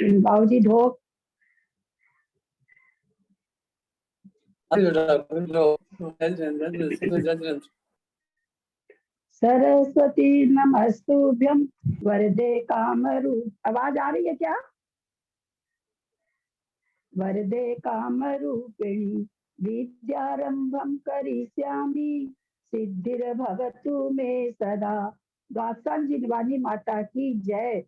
बाबूजी ढोक। सरस्वती नमस्तुभ्यं वरदे कामरूप। आवाज आ रही है क्या? वरदे कामरूपिणी विद्यारंभं करिष्यामि सिद्धिर्भवतु मे सदा। द्वादशांगी निवाणी माता की जय।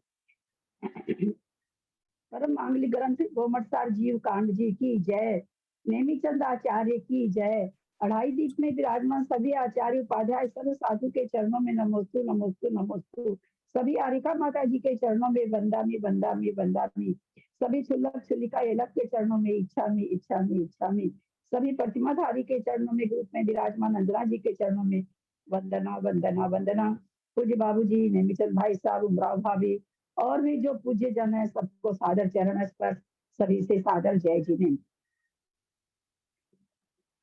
परम मांगलिक ग्रंथ गोमटसार जीव कांड जी की जय। नेमीचंद आचार्य की जय। अढ़ाई दीप में विराजमान सभी आचार्य उपाध्याय सर्व साधु के चरणों में नमोस्तु नमोस्तु नमोस्तु। सभी आरिका माता जी के चरणों में वंदामी वंदामी वंदामी। सभी छुल्लक छुल्लिका एलक के चरणों में इच्छामी इच्छामी इच्छामी। सभी प्रतिमाधारी के चरणों में ग्रुप में विराजमान अंजना जी के चरणों में वंदना वंदना वंदना। पूज्य बाबूजी, नेमीचंद भाई साहब, उमराव भाभी और भी जो पूज्य जन है सबको सादर चरण स्पर्श, सभी से सादर जय जिनेन्द्र।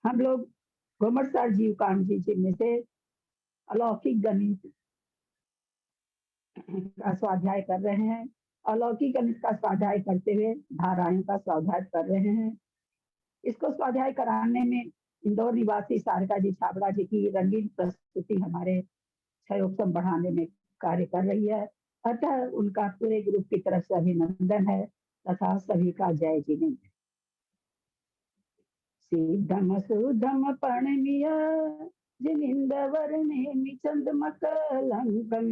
हम लोग गोमटसार जीव कांड जी में से अलौकिक गणित का स्वाध्याय कर रहे हैं। अलौकिक गणित का स्वाध्याय करते हुए धाराओं का स्वाध्याय कर रहे हैं। इसको स्वाध्याय कराने में इंदौर निवासी सारिका जी छाबड़ा जी की रंगीन प्रस्तुति हमारे क्षयोत्सव बढ़ाने में कार्य कर रही है। अतः उनका पूरे ग्रुप की तरफ से अभिनंदन है तथा सभी का जय जिनेन्द्र। सिद्धम सुधम पर्णमीय जिनिंदवर नेमि चंद्रमकलंकं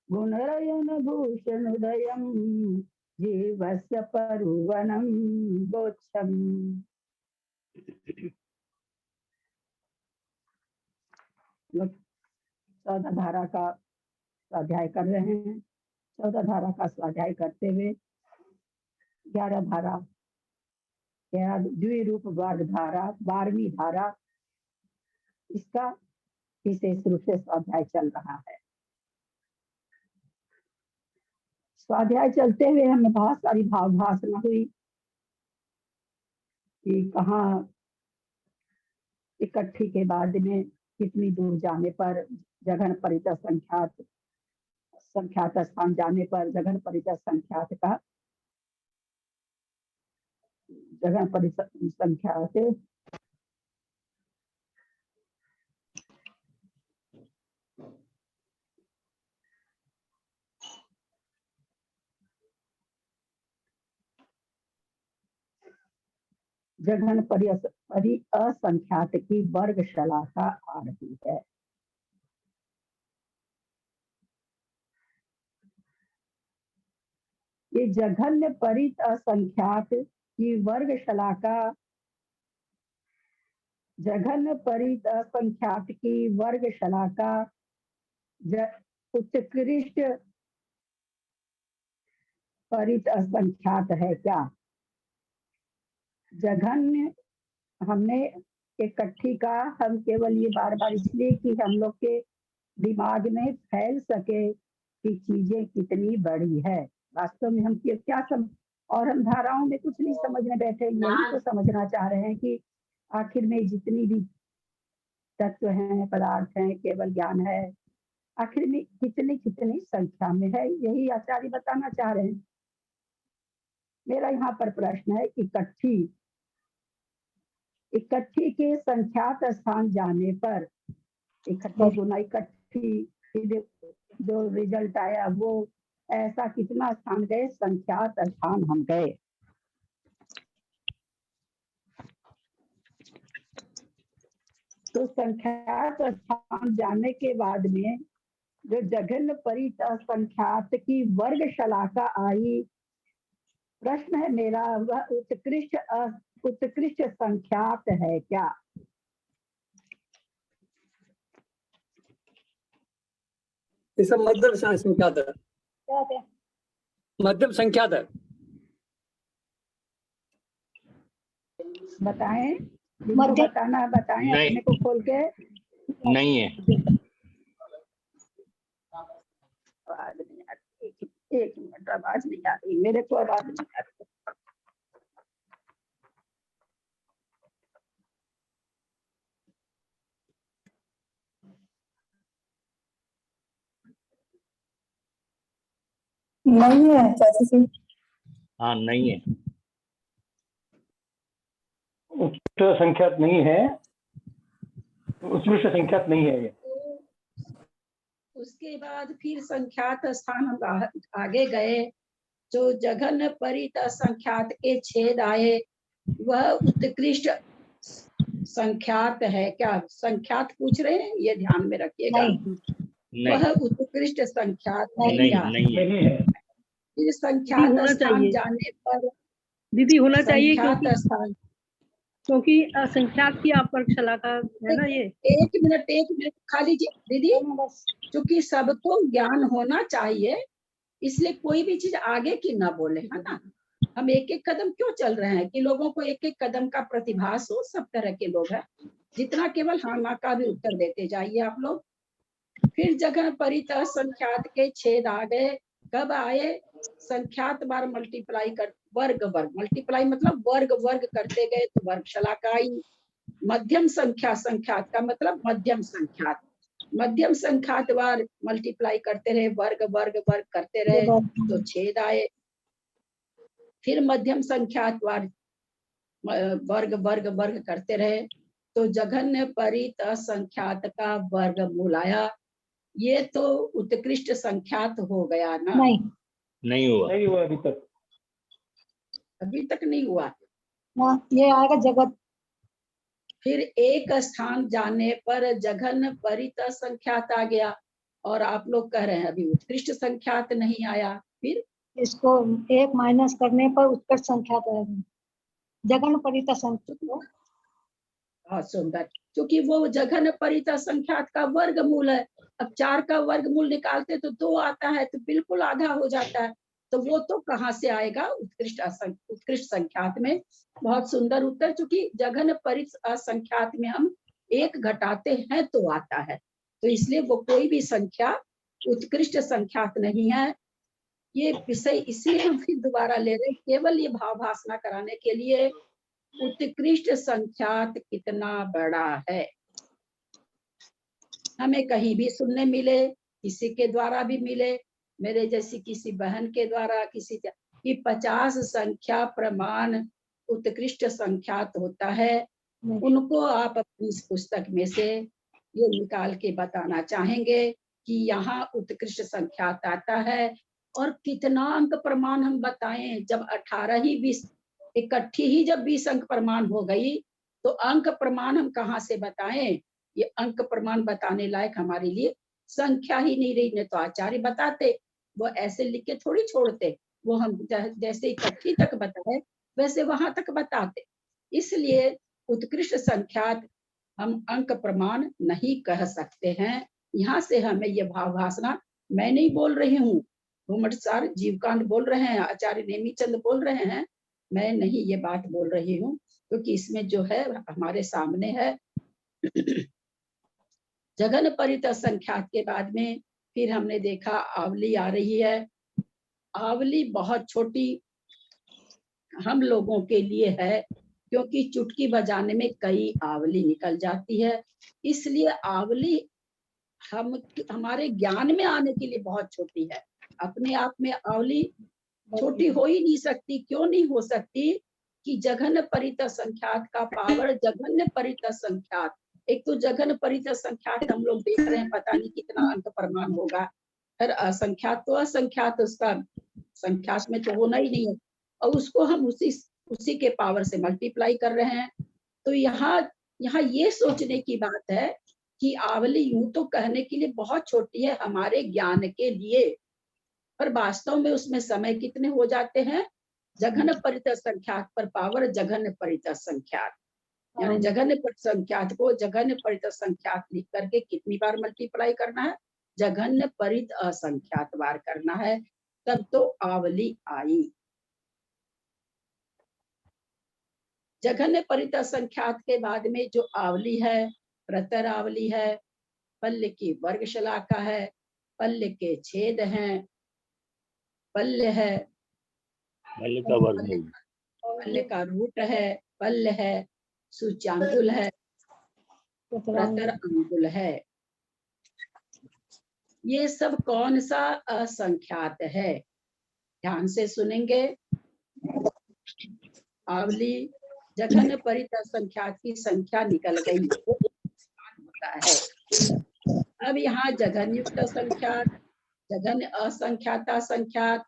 गुणरयन भूषण उदयं जीवस्य परुवनं गोच्छम। चौदह धारा का स्वाध्याय कर रहे हैं। चौदह धारा का स्वाध्याय करते हुए 11 धारा द्विरूप वर्ग धारा 12वीं धारा, इसका विशेष रूप से स्वाध्याय चल रहा है। स्वाध्याय चलते हुए हमें बहुत सारी भावभाषणा हुई कि कहाँ इकट्ठी के बाद में कितनी दूर जाने पर जघन परित संख्यात स्थान जाने पर जघन परित संख्यात का जगह पर संख्या से जघन परि असंख्यात की वर्ग शलाका आ रही है। ये जघन्य परित असंख्यात की वर्ग शलाका, जघन्य परित असंख्यात की वर्ग शलाका उत्कृष्ट परित असंख्यात है क्या? जघन्य हमने इकट्ठी का हम केवल ये बार बार इसलिए कि हम लोग के दिमाग में फैल सके कि चीजें कितनी बड़ी है। वास्तव में हम क्या और हम धाराओं में कुछ नहीं समझने बैठे, यही तो समझना चाह रहे हैं कि आखिर में जितनी भी तत्व हैं, पदार्थ हैं, केवल ज्ञान है, आखिर में कितनी कितनी संख्या में है, यही आचार्य बताना चाह रहे हैं। मेरा यहाँ पर प्रश्न है, इकट्ठी के संख्यात स्थान जाने पर इकट्ठी गुना इकट्ठी जो रिजल्ट आया वो ऐसा कितना स्थान गए, संख्यात स्थान हम गए। तो संख्यात स्थान जाने के बाद में जो जघन्य परित असंख्यात की वर्ग शलाका आई, प्रश्न है मेरा, वह उत्कृष्ट संख्यात है क्या? मध्यम संख्यात है। क्या है? मध्यम संख्यात है। बताएं, बताना, बताएं अपने को खोल के। नहीं है। आवाज नहीं आ रही, एक मिनट, आवाज नहीं आ रही मेरे को, आवाज नहीं आ रही। नहीं है चाची जी। हाँ नहीं है, उत्कृष्ट संख्यात नहीं है, उत्कृष्ट संख्यात नहीं है ये। उसके बाद फिर संख्यात स्थान हम आगे गए, जो जघन परित संख्यात के छेद आए वह उत्कृष्ट संख्यात है। क्या संख्यात पूछ रहे हैं, ये ध्यान में रखिएगा। नहीं वह उत्कृष्ट संख्यात है नहीं क्या? नहीं है, नहीं है। फिर संख्यात होना स्थान चाहिए। जाने पर दीदी होना चाहिए, संख्यात स्थान, क्योंकि असंख्यात की आप वर्गशाला का है ना ये। एक मिनट खाली दीदी, क्योंकि सबको ज्ञान होना चाहिए, इसलिए कोई भी चीज आगे की ना बोले, है ना। हम एक एक कदम क्यों चल रहे हैं कि लोगों को एक एक कदम का प्रतिभास हो। सब तरह के लोग हैं, जितना केवल हाँ ना का भी उत्तर देते जाइए आप लोग। फिर जगह परित संख्यात के छेद आ गए, कब आए? संख्यात बार मल्टीप्लाई कर, वर्ग मल्टीप्लाई मतलब वर्ग करते गए तो वर्गशाला का आई। मध्यम संख्या, संख्यात का मतलब मध्यम संख्यात, मध्यम संख्यात बार मल्टीप्लाई करते रहे, वर्ग करते रहे तो छेद आए। फिर मध्यम संख्यात बार वर्ग करते रहे तो जघन्य परित संख्यात का वर्गमूल आया। ये तो उत्कृष्ट संख्यात हो गया ना? नहीं हुआ, नहीं हुआ अभी तक। अभी तक नहीं हुआ। ये आएगा जगत। फिर एक स्थान जाने पर जघन परित संख्यात आ गया, और आप लोग कह रहे हैं अभी उत्कृष्ट संख्यात नहीं आया। फिर इसको एक माइनस करने पर उत्कृष्ट संख्यात आएगा, जघन परित संख्यात। बहुत सुंदर, क्योंकि वो जघन परित संख्यात का वर्गमूल है। अब 4 का वर्गमूल निकालते तो 2 आता है, तो बिल्कुल आधा हो जाता है। तो वो तो कहाँ से आएगा? उत्कृष्ट संख्यात में। बहुत सुंदर उत्तर, क्योंकि जघन परित संख्यात में हम 1 घटाते हैं तो आता है, तो इसलिए वो कोई भी संख्या उत्कृष्ट संख्यात नहीं है। ये विषय इसलिए हम फिर दोबारा ले रहे हैं, केवल ये भाव भाषणा कराने के लिए। उत्कृष्ट संख्यात कितना बड़ा है, हमें कहीं भी सुनने मिले, किसी के द्वारा भी मिले, मेरे जैसी किसी बहन के द्वारा, किसी कि 50 संख्या प्रमाण उत्कृष्ट संख्यात होता है। उनको आप अपनी इस पुस्तक में से ये निकाल के बताना चाहेंगे कि यहाँ उत्कृष्ट संख्यात आता है। और कितना अंक प्रमाण हम बताएं, जब 18 ही 20 इकट्ठी ही जब 20 अंक प्रमाण हो गई, तो अंक प्रमाण हम कहाँ से बताएं? ये अंक प्रमाण बताने लायक हमारे लिए संख्या ही नहीं रही, नहीं तो आचार्य बताते, वो ऐसे लिख के थोड़ी छोड़ते, वो हम जैसे इकट्ठी तक बताए वैसे वहां तक बताते। इसलिए उत्कृष्ट संख्यात हम अंक प्रमाण नहीं कह सकते हैं। यहाँ से हमें ये भाव भाषणा, मैं नहीं बोल रही हूँ, घूमट सर जीवकांत बोल रहे हैं, आचार्य नेमीचंद बोल रहे हैं, मैं नहीं ये बात बोल रही हूँ, क्योंकि इसमें जो है हमारे सामने है। जघन परित संख्यात के बाद में फिर हमने देखा आवली आ रही है। आवली बहुत छोटी हम लोगों के लिए है, क्योंकि चुटकी बजाने में कई आवली निकल जाती है, इसलिए आवली हमारे ज्ञान में आने के लिए बहुत छोटी है। अपने आप में आवली छोटी हो ही नहीं सकती। क्यों नहीं हो सकती? कि जघन परित संख्यात का पावर जघन्य परित संख्यात। एक तो जघन परित संख्यात हम लोग देख रहे हैं, पता नहीं कितना अंक प्रमाण होगा। फिर असंख्यात तो असंख्यात, उसका संख्यात में तो होना ही नहीं है, और उसको हम उसी के पावर से मल्टीप्लाई कर रहे हैं। तो यहाँ ये सोचने की बात है कि आवली यूं तो कहने के लिए बहुत छोटी है हमारे ज्ञान के लिए, पर वास्तव में उसमें समय कितने हो जाते हैं? जघन परित संख्यात पर पावर जघन परित संख्यात, यानी जघन परित संख्यात को जघन परित संख्यात लिख करके कितनी बार मल्टीप्लाई करना है? जघन्य परित असंख्यात बार करना है, तब तो आवली आई। जघन्य परित संख्यात के बाद में जो आवली है, प्रतर आवली है, पल्ल की वर्गशला का है, पल्ल के छेद हैं, पल्ल है, पल्ल का वर्गमूल, पल्ल का रूट है, पल्ल है, सूच्यांकुल है, प्रतर अंकुल है। ये सब कौन सा असंख्यात है? ध्यान से सुनेंगे आवली जघन्य परित असंख्यात की संख्या निकल गई, वो होता है। अब यहाँ जघन्य युक्त असंख्यात, जघन्य असंख्याता संख्यात,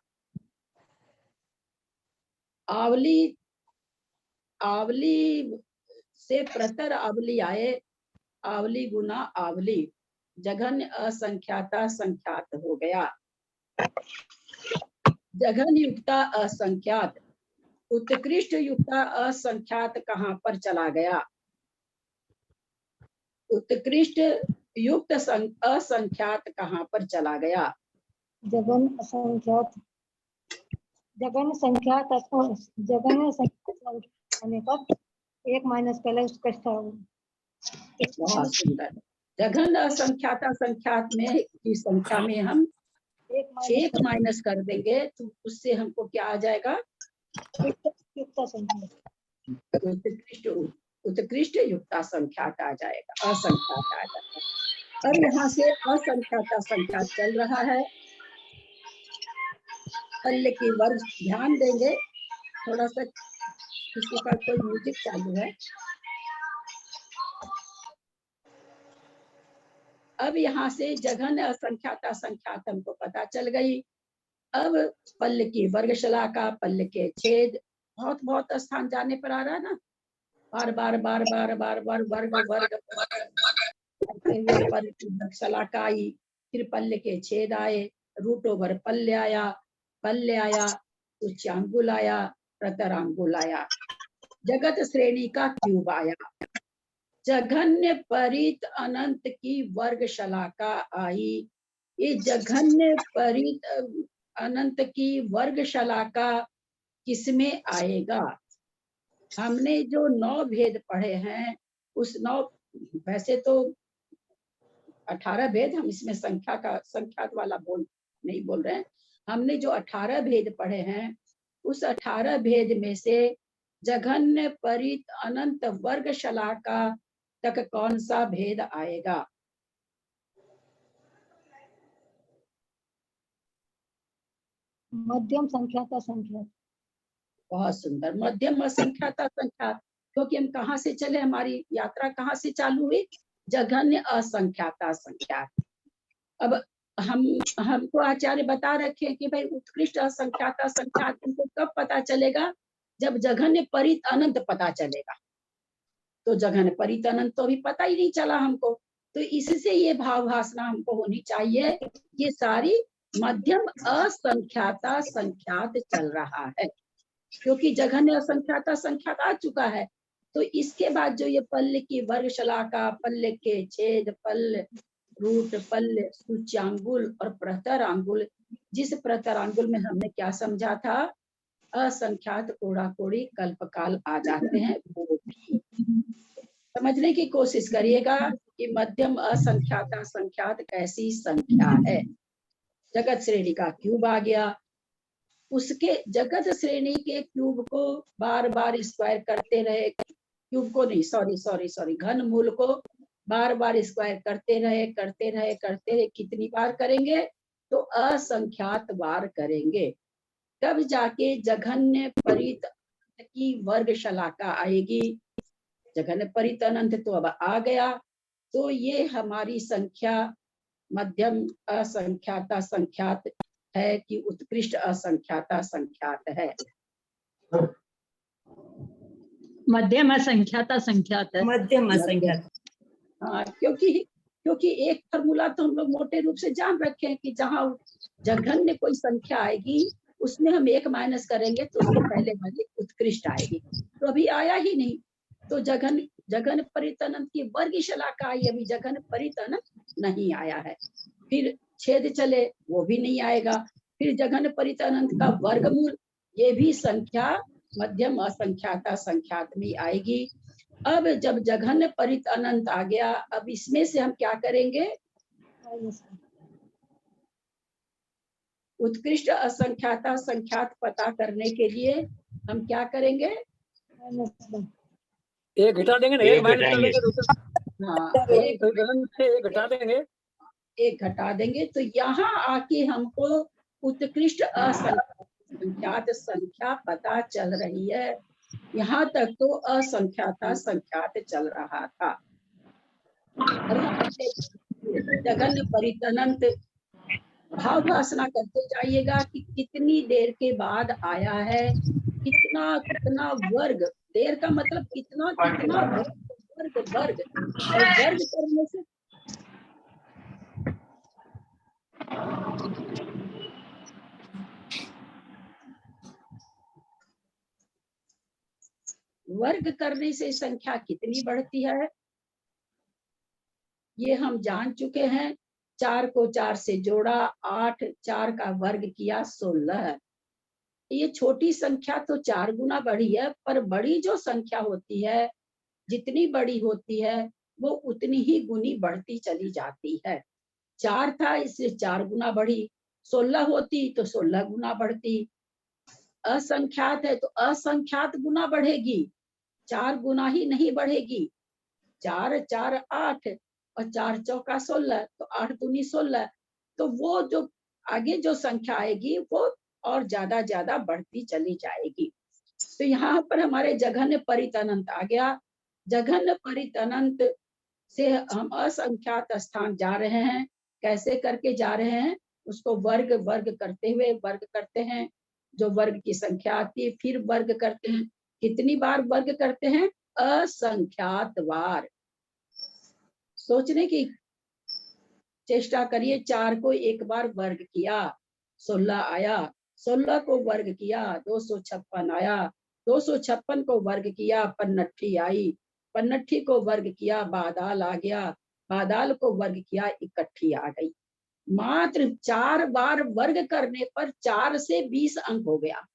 आवली आवली से प्रतर आवली आए, आवली गुना आवली, जघन्य असंख्याता संख्यात हो गया। जघन्य युक्ता असंख्यात, उत्कृष्ट युक्ता असंख्यात कहाँ पर चला गया? उत्कृष्ट युक्त असंख्यात कहाँ पर चला गया? जगन असंख्यात, जगन संख्यात, जगन संख्यात आने पर एक माइनस पहले उसका बहुत सुंदर। जघन असंख्याता संख्यात में की संख्या में हम एक माइनस कर देंगे तो उससे हमको क्या आ जाएगा? युक्त संख्या, उत्कृष्ट युक्ता संख्यात आ जाएगा, असंख्यात आ जाएगा। अब यहाँ से असंख्याता संख्यात चल रहा है। पल्ले की वर्ग ध्यान देंगे, थोड़ा सा किसी का कोई म्यूजिक चालू है। अब यहाँ से जघन्य असंख्याता संख्यात हमको पता चल गई। अब पल्ल की वर्गशला का पल्ल के छेद बहुत बहुत स्थान जाने पर आ रहा है ना, बार बार बार बार बार बार वर्ग वर्ग पल्ल की वर्गशला का आई, फिर पल्ल के छेद आए, रूट ओवर पल्ले आया, उच्चांगुल आया, प्रतरांगुल आया, जगत श्रेणी का क्यूब आया, जघन्य परित अनंत की वर्गशला का आई। ये जघन्य परित अनंत की वर्गशला का किसमें आएगा? हमने जो 9 भेद पढ़े हैं उस 9, वैसे तो 18 भेद, हम इसमें संख्यात वाला नहीं बोल रहे हैं। हमने जो 18 भेद पढ़े हैं उस 18 भेद में से जघन्य परित अनंत वर्गशला का तक कौन सा भेद आएगा? मध्यम संख्याता संख्यात। बहुत सुंदर, मध्यम असंख्याता संख्यात, क्योंकि हम कहाँ से चले, हमारी यात्रा कहाँ से चालू हुई? जघन्य असंख्याता संख्यात। अब हमको आचार्य बता रखे कि भाई उत्कृष्ट असंख्याता संख्यात हमको कब पता चलेगा? जब जघन्य परित अनंत पता चलेगा। तो जघन्य परित अनंत तो अभी पता ही नहीं चला हमको, तो इससे ये भाव भासना हमको होनी चाहिए, ये सारी मध्यम असंख्याता संख्यात चल रहा है, क्योंकि जघन्य असंख्याता संख्यात आ चुका है। तो इसके बाद जो ये पल्ल की वर्गशला का, पल्ल के छेद, पल्ल, रूट, पल्ल, सूच्यांगुल और प्रतरांगुल, जिस प्रतरांगुल में हमने क्या समझा था? असंख्यात कोड़ा कोड़ी कल्पकाल आ जाते हैं, वो भी समझने की कोशिश करिएगा कि मध्यम असंख्याता संख्यात कैसी संख्या है। जगत श्रेणी का क्यूब आ गया, उसके जगत श्रेणी के क्यूब को बार बार स्क्वायर करते रहे, क्यूब को नहीं, सॉरी, घन मूल को बार बार स्क्वायर करते रहे, कितनी बार करेंगे? तो असंख्यात बार करेंगे, तब जाके जघन्य परित की वर्गशला का आएगी। जघन्य परित अनंत तो अब आ गया, तो ये हमारी संख्या मध्यम असंख्याता संख्यात है कि उत्कृष्ट असंख्याता संख्यात है? मध्यम असंख्याता संख्यात है। मध्यम असंख्यात। हाँ, क्योंकि एक फॉर्मूला तो हम लोग मोटे रूप से जान रखे हैं कि जहाँ जघन्य कोई संख्या आएगी उसमें हम एक माइनस करेंगे तो उसके पहले वाली उत्कृष्ट आएगी, तो अभी आया ही नहीं। तो जघन परित अनंत की वर्गशला का आई, अभी जघन परित अनंत नहीं आया है। फिर छेद चले, वो भी नहीं आएगा। फिर जघन परित अनंत का वर्गमूल, ये भी संख्या मध्यम असंख्याता संख्यात में आएगी। अब जब जघन्य परित अनंत आ गया, अब इसमें से हम क्या करेंगे? उत्कृष्ट असंख्याता संख्यात पता करने के लिए हम क्या करेंगे? एक घटा देंगे ना, एक माइनस कर देंगे, हाँ, एक घटा देंगे, एक घटा देंगे। तो यहाँ आके हमको उत्कृष्ट असंख्यात संख्या पता चल रही है। यहाँ तक तो असंख्याता संख्यात चल रहा था। और यहाँ से जघन्य परितनंत भाव भाषणा करते जाइएगा कि कितनी देर के बाद आया है, कितना कितना वर्ग, देर का मतलब कितना कितना वर्ग वर्ग, और वर्ग करने से वर्ग करने से संख्या कितनी बढ़ती है ये हम जान चुके हैं। 4 को 4 से जोड़ा 8, 4 का वर्ग किया 16। ये छोटी संख्या तो 4 गुना बढ़ी है, पर बड़ी जो संख्या होती है, जितनी बड़ी होती है वो उतनी ही गुनी बढ़ती चली जाती है। 4 था इसलिए 4 गुना बढ़ी, 16 होती तो 16 गुना बढ़ती। असंख्यात है तो असंख्यात गुना बढ़ेगी, 4 गुना ही नहीं बढ़ेगी। 4 4 8 और 4 चौका 16, तो 8 दूनी 16। तो वो जो आगे जो संख्या आएगी वो और ज्यादा बढ़ती चली जाएगी। तो यहाँ पर हमारे जघन्य परितनंत आ गया। जघन्य परितनंत से हम असंख्यात स्थान जा रहे हैं। कैसे करके जा रहे हैं, उसको वर्ग वर्ग करते हुए वर्ग करते हैं। जो वर्ग की संख्या आती है फिर वर्ग करते हैं। कितनी बार वर्ग करते हैं, असंख्यात बार। सोचने की चेष्टा करिए, 4 को एक बार वर्ग किया 16 आया, 16 को वर्ग किया 256 आया, 256 को वर्ग किया 59 आई, 59 को वर्ग किया बादाल आ गया, बादाल को वर्ग किया 61 आ गई। मात्र 4 बार वर्ग करने पर 4 से 20 अंक हो गया।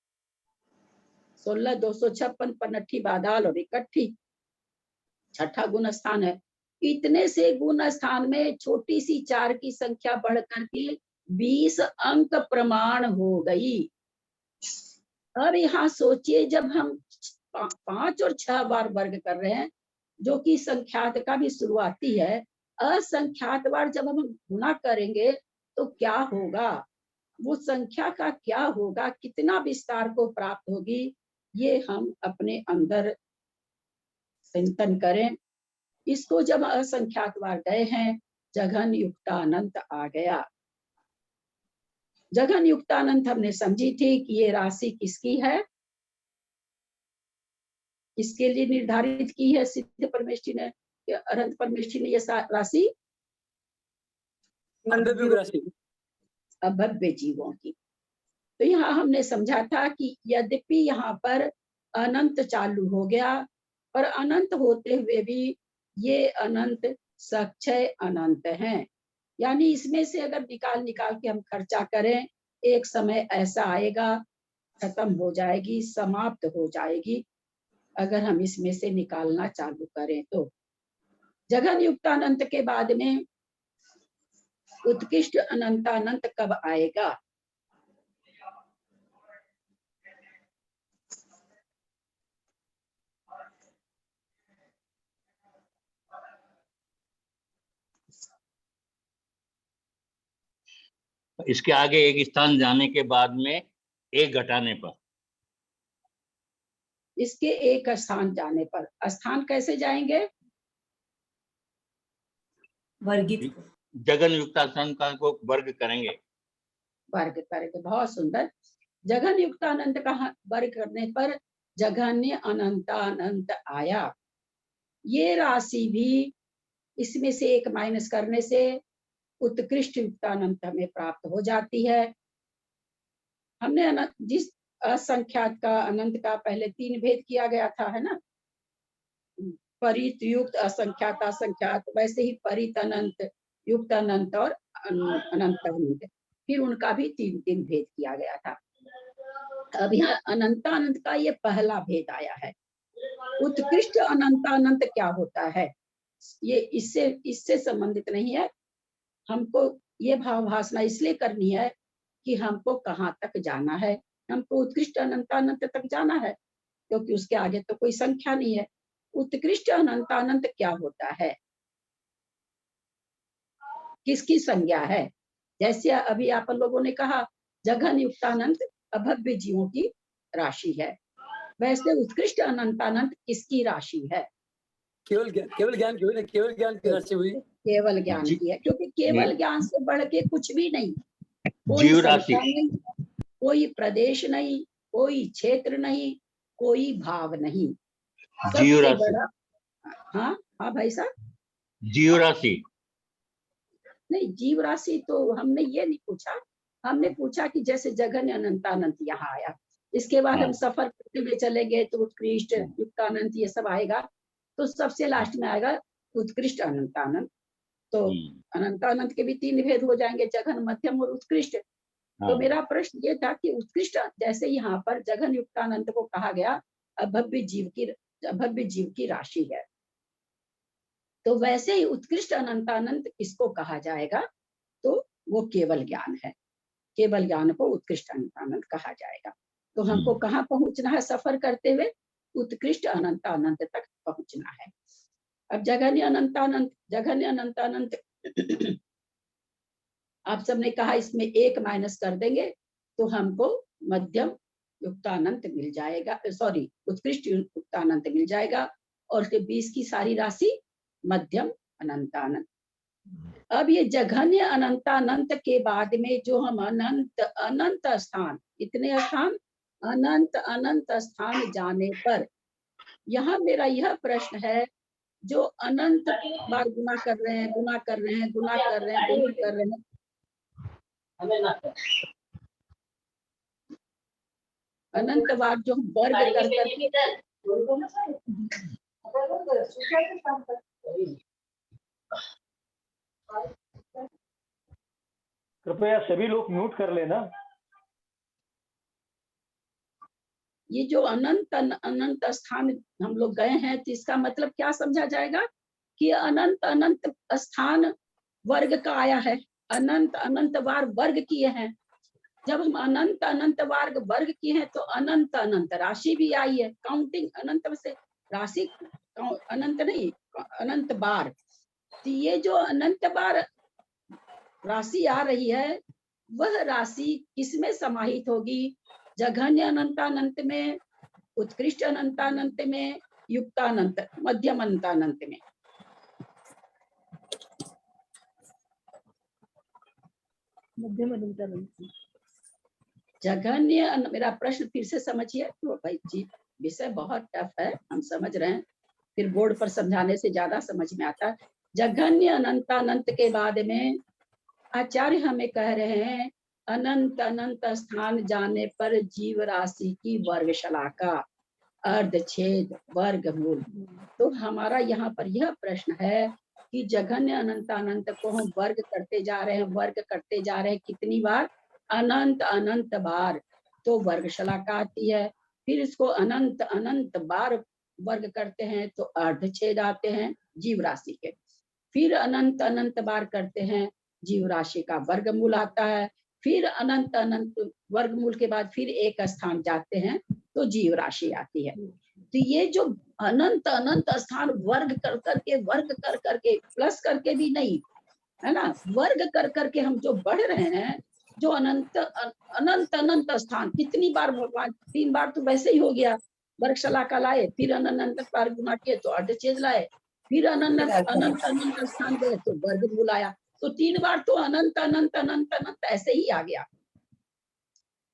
16, 256, 59 बादाल और 61, छठा गुण स्थान है। इतने से गुण स्थान में छोटी सी 4 की संख्या बढ़ करके 20 अंक प्रमाण हो गई। अब यहाँ सोचिए, जब हम 5 और 6 बार वर्ग कर रहे हैं, जो कि संख्यात का भी शुरुआती है, असंख्यात बार जब हम गुना करेंगे तो क्या होगा, वो संख्या का क्या होगा, कितना विस्तार को प्राप्त होगी, ये हम अपने अंदर चिंतन करें। इसको जब असंख्यात बार गए हैं, जघन युक्तानंत आ गया। जघन युक्तानंत हमने समझी थी कि ये राशि किसकी है, किसके लिए निर्धारित की है सिद्ध परमेष्ठी ने, अनंत परमेष्ठी ने ये राशि अभव्य जीवों की। तो यहाँ हमने समझा था कि यद्यपि यहाँ पर अनंत चालू हो गया, पर अनंत होते हुए भी ये अनंत सक्षय अनंत हैं। यानी इसमें से अगर निकाल के हम खर्चा करें, एक समय ऐसा आएगा खत्म हो जाएगी, समाप्त हो जाएगी, अगर हम इसमें से निकालना चालू करें तो। जघन युक्तानंत के बाद में उत्कृष्ट अनंतानंत कब आएगा, इसके आगे एक स्थान जाने के बाद में एक घटाने पर, इसके एक स्थान जाने पर, स्थान कैसे जाएंगे, वर्गित जगन युक्तासन का को वर्ग करेंगे, वर्ग करेंगे। बहुत सुंदर। जघन युक्तानंत का वर्ग करने पर जघन्य अनंतानंत आया। ये राशि भी इसमें से एक माइनस करने से उत्कृष्ट युक्तानंत हमें प्राप्त हो जाती है। हमने जिस असंख्यात का अनंत का पहले 3 भेद किया गया था, है ना, परित युक्त असंख्यात असंख्यात, वैसे ही परित अनंत, युक्त अनंत और अनंत अनंत, फिर उनका भी 3 भेद किया गया था। अब यहाँ अनंतानंत का ये पहला भेद आया है। उत्कृष्ट अनंतानंत क्या होता है, ये इससे संबंधित नहीं है। हमको ये भाव भाषणा इसलिए करनी है कि हमको कहाँ तक जाना है, हमको उत्कृष्ट अनंतानंत तक जाना है, क्योंकि उसके आगे तो कोई संख्या नहीं है। उत्कृष्ट अनंतानंत क्या होता है, किसकी संज्ञा है, जैसे अभी आप लोगों ने कहा जघन युक्तानंत अभव्य जीवों की राशि है। वैसे उत्कृष्ट अनंतानंत किसकी राशि है? केवल ज्ञान की हुई ना, केवल ज्ञान की राशि हुई। केवल ज्ञान की है, क्योंकि केवल ज्ञान से बढ़ के कुछ भी नहीं, कोई जीव राशि। संख्या नहीं, कोई प्रदेश नहीं, कोई क्षेत्र नहीं, कोई भाव नहीं, जीव सबसे राशि। बड़ा। हाँ हाँ भाई साहब, जीव राशि। नहीं जीव राशि तो हमने ये नहीं पूछा, हमने पूछा कि जैसे जघन्य अनंतानंत यहाँ आया, इसके बाद हम सफर करते हुए चले गए तो उत्कृष्ट युक्तानंत ये सब आएगा, तो सबसे लास्ट में आएगा उत्कृष्ट अनंतानंत। तो अनंतानंत के भी 3 भेद हो जाएंगे, जघन, मध्यम और उत्कृष्ट। तो मेरा प्रश्न ये था कि उत्कृष्ट, जैसे यहाँ पर जघन युक्तानंत को कहा गया अभव्य जीव की राशि है, तो वैसे ही उत्कृष्ट अनंतानंत किसको कहा जाएगा? तो वो केवल ज्ञान है, केवल ज्ञान को उत्कृष्ट अनंतानंत कहा जाएगा। तो हमको कहाँ पहुंचना है सफर करते हुए? उत्कृष्ट अनंतानंत तक पहुंचना है। अब जघन्य अनंतानंत आप सबने कहा इसमें 1 माइनस कर देंगे तो हमको मध्यम युक्तानंत मिल जाएगा, सॉरी उत्कृष्ट युक्तानंत मिल जाएगा, और उसके 20 की सारी राशि मध्यम अनंतानंत। अब ये जघन्य अनंतानंत के बाद में जो हम अनंत स्थान, इतने स्थान, अनंत स्थान जाने पर, यहाँ मेरा यह प्रश्न है, जो अनंत बार गुना कर रहे हैं, अनंत बार जो वर्ग कर कृपया सभी लोग म्यूट कर लेना। ये जो अनंत स्थान हम लोग गए हैं, तो इसका मतलब क्या समझा जाएगा कि अनंत स्थान वर्ग का आया है, अनंत बार वर्ग किए हैं। जब हम अनंत बार वर्ग किए हैं तो अनंत राशि भी आई है, काउंटिंग अनंत से राशि, अनंत नहीं, अनंत बार। तो ये जो अनंत बार राशि आ रही है, वह राशि किसमें समाहित होगी? जघन्य अनंतानंत में, उत्कृष्ट अनंतानंत में, युक्तानंत, मध्यम अनंतानंत में। मध्यम अनंतानंत। जघन्य, मेरा प्रश्न फिर से समझिए तो भाई जी, विषय बहुत टफ है, हम समझ रहे हैं, फिर बोर्ड पर समझाने से ज्यादा समझ में आता है। जघन्य अनंतानंत के बाद में आचार्य हमें कह रहे हैं, अनंत स्थान जाने पर जीव राशि की वर्गशलाका, अर्धछेद, वर्गमूल। तो हमारा यहाँ पर यह प्रश्न है कि जघन्य अनंतानंत को हम वर्ग करते जा रहे हैं, कितनी बार? अनंत बार। तो वर्गशलाका आती है, फिर इसको अनंत बार वर्ग करते हैं तो अर्धछेद आते हैं जीव राशि के, फिर अनंत बार करते हैं, जीव राशि का वर्गमूल आता है, फिर अनंत वर्गमूल के बाद फिर एक स्थान जाते हैं तो जीव राशि आती है। तो ये जो अनंत स्थान वर्ग कर करके प्लस करके भी नहीं है ना, वर्ग कर करके हम जो बढ़ रहे हैं, जो अनंत स्थान, कितनी बार भगवान? 3 बार तो वैसे ही हो गया, वर्गशलाका लाए, फिर अनंत बार गुना किए तो अर्धछेद लाए, फिर अनंत स्थान गए तो वर्गमूल आया, तो 3 बार तो अनंत ऐसे ही आ गया।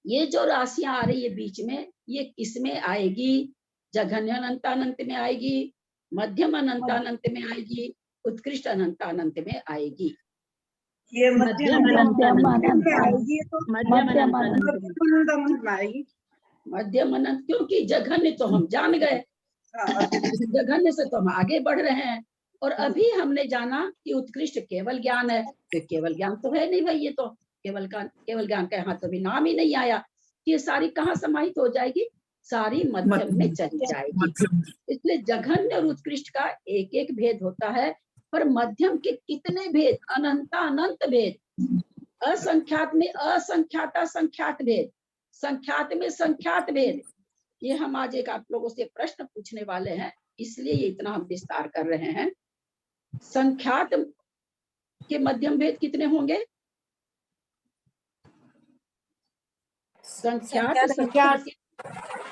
ये जो राशियां आ रही है बीच में, ये किसमें आएगी? जघन्य अनंतानंत में आएगी, मध्यम अनंतानंत में आएगी, उत्कृष्ट अनंतानंत में आएगी। ये मध्यम अनंत, क्योंकि जघन्य तो हम जान गए, जघन्य से तो हम आगे बढ़ रहे हैं, और अभी हमने जाना कि उत्कृष्ट केवल ज्ञान है, तो केवल ज्ञान तो है नहीं भाई, ये तो केवल ज्ञान का यहाँ तो भी नाम ही नहीं आया। ये सारी कहाँ समाहित हो जाएगी? सारी मध्यम में चली जाएगी। इसलिए जघन्य और उत्कृष्ट का एक एक भेद होता है, पर मध्यम के कितने भेद? अनंत भेद, असंख्यात में असंख्याता संख्यात भेद, संख्यात में संख्यात भेद। ये हम आज एक आप लोगों से प्रश्न पूछने वाले हैं, इसलिए ये इतना हम विस्तार कर रहे हैं। संख्यात के मध्यम भेद कितने होंगे? संख्यात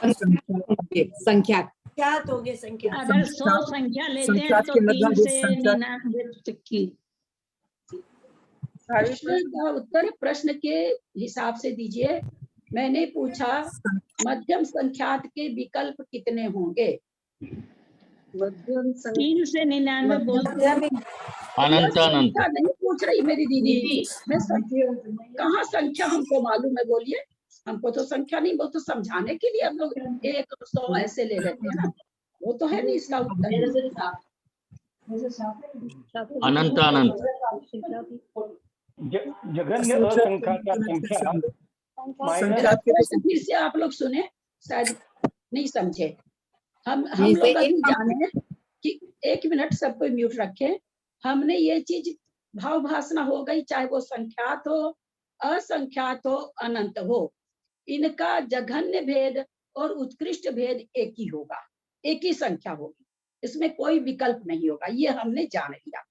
संख्या संख्यात हो गए संख्या। अगर 100 संख्या लेते हैं संख्यात तो के मतलब 3 ये से संख्या- 99 तक की। प्रश्न का उत्तर प्रश्न के हिसाब से दीजिए। मैंने पूछा मध्यम संख्यात के विकल्प कितने होंगे? मध्यम 3 से 99 बोलते हैं। अनंत अनंत संख्या नहीं पूछ रही मेरी दीदी, मैं कहाँ संख्या हमको मालूम है, बोलिए। हमको तो संख्या नहीं, वो तो समझाने के लिए हम लोग 1 100 ऐसे ले लेते हैं ना, वो तो है नहीं इसका उत्तर। अनंत अनंत जघन्य असंख्याता संख्या माइनस प्रश्न फिर से आप लोग सुने, शायद नहीं समझे। हम लोग अभी जाने कि 1 मिनट सब कोई म्यूट रखे। हमने ये चीज भाव भाषण हो गई, चाहे वो संख्यात हो, असंख्यात हो, अनंत हो, इनका जघन्य भेद और उत्कृष्ट भेद एक ही होगा, एक ही संख्या होगी, इसमें कोई विकल्प नहीं होगा, ये हमने जान लिया।